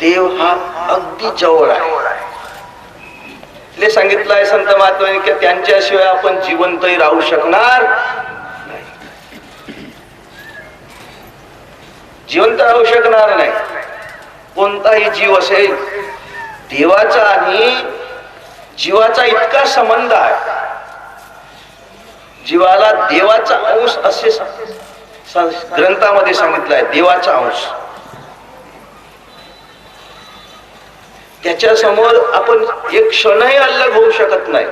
देव हा अगदी जवळ आहे. ले सांगितलं आहे संत महात्म्यांनी की त्यांच्याशिवाय आपण जिवंतही राहू शकणार नाही, जिवंत राहू शकणार नाही. कोणताही जीव असेल, देवाचा आणि जीवाचा इतका संबंध आहे. जीवाला देवाचा अंश असे ग्रंथामध्ये सांगितलं आहे, देवाचा अंश. त्याच्या समोर आपण एक क्षणही अलग होऊ शकत नाही.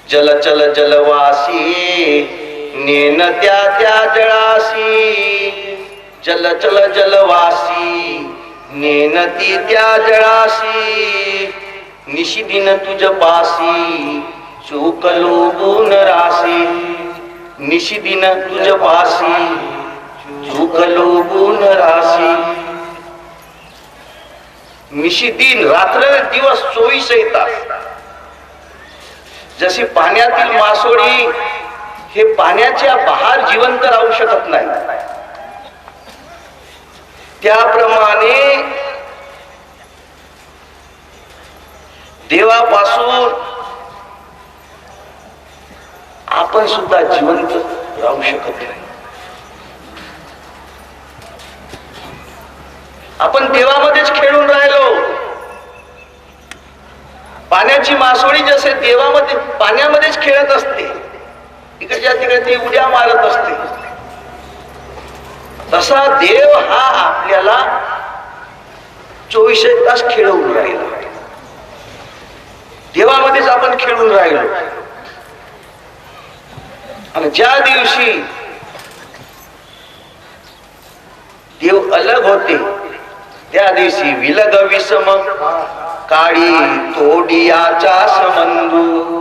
जल चल जलवासी नेन त्या त्या जळासी, जल चल जलवासी नेन ती त्या जळासी. निशिदिन तुझ पासी चूकलो गुण राशी, निशिदिन तुझ पासी चूकलो गुण राशी. निशिदिन रात्र दिवस 24 तास. जशी पाण्यातील मासोळी हे पाण्याच्या बाहेर जिवंत राहू शकत नाही, त्याप्रमाणे देवापासून आपण सुद्धा जिवंत राहू शकत नाही. आपण देवामध्येच खेळून राहिलो. पाण्याची मासोळी जसे देवामध्ये पाण्यामध्येच खेळत असते, इकडच्या तिकडे ती उड्या मारत असते, तसा देव हा आपल्याला 24 तास खेळवून राहिला. देवामध्येच आपण खेळून राहिलो. आणि ज्या दिवशी देव अलग होते, त्या दिवशी विलग विषम काळी तोडियाचा संबंधू.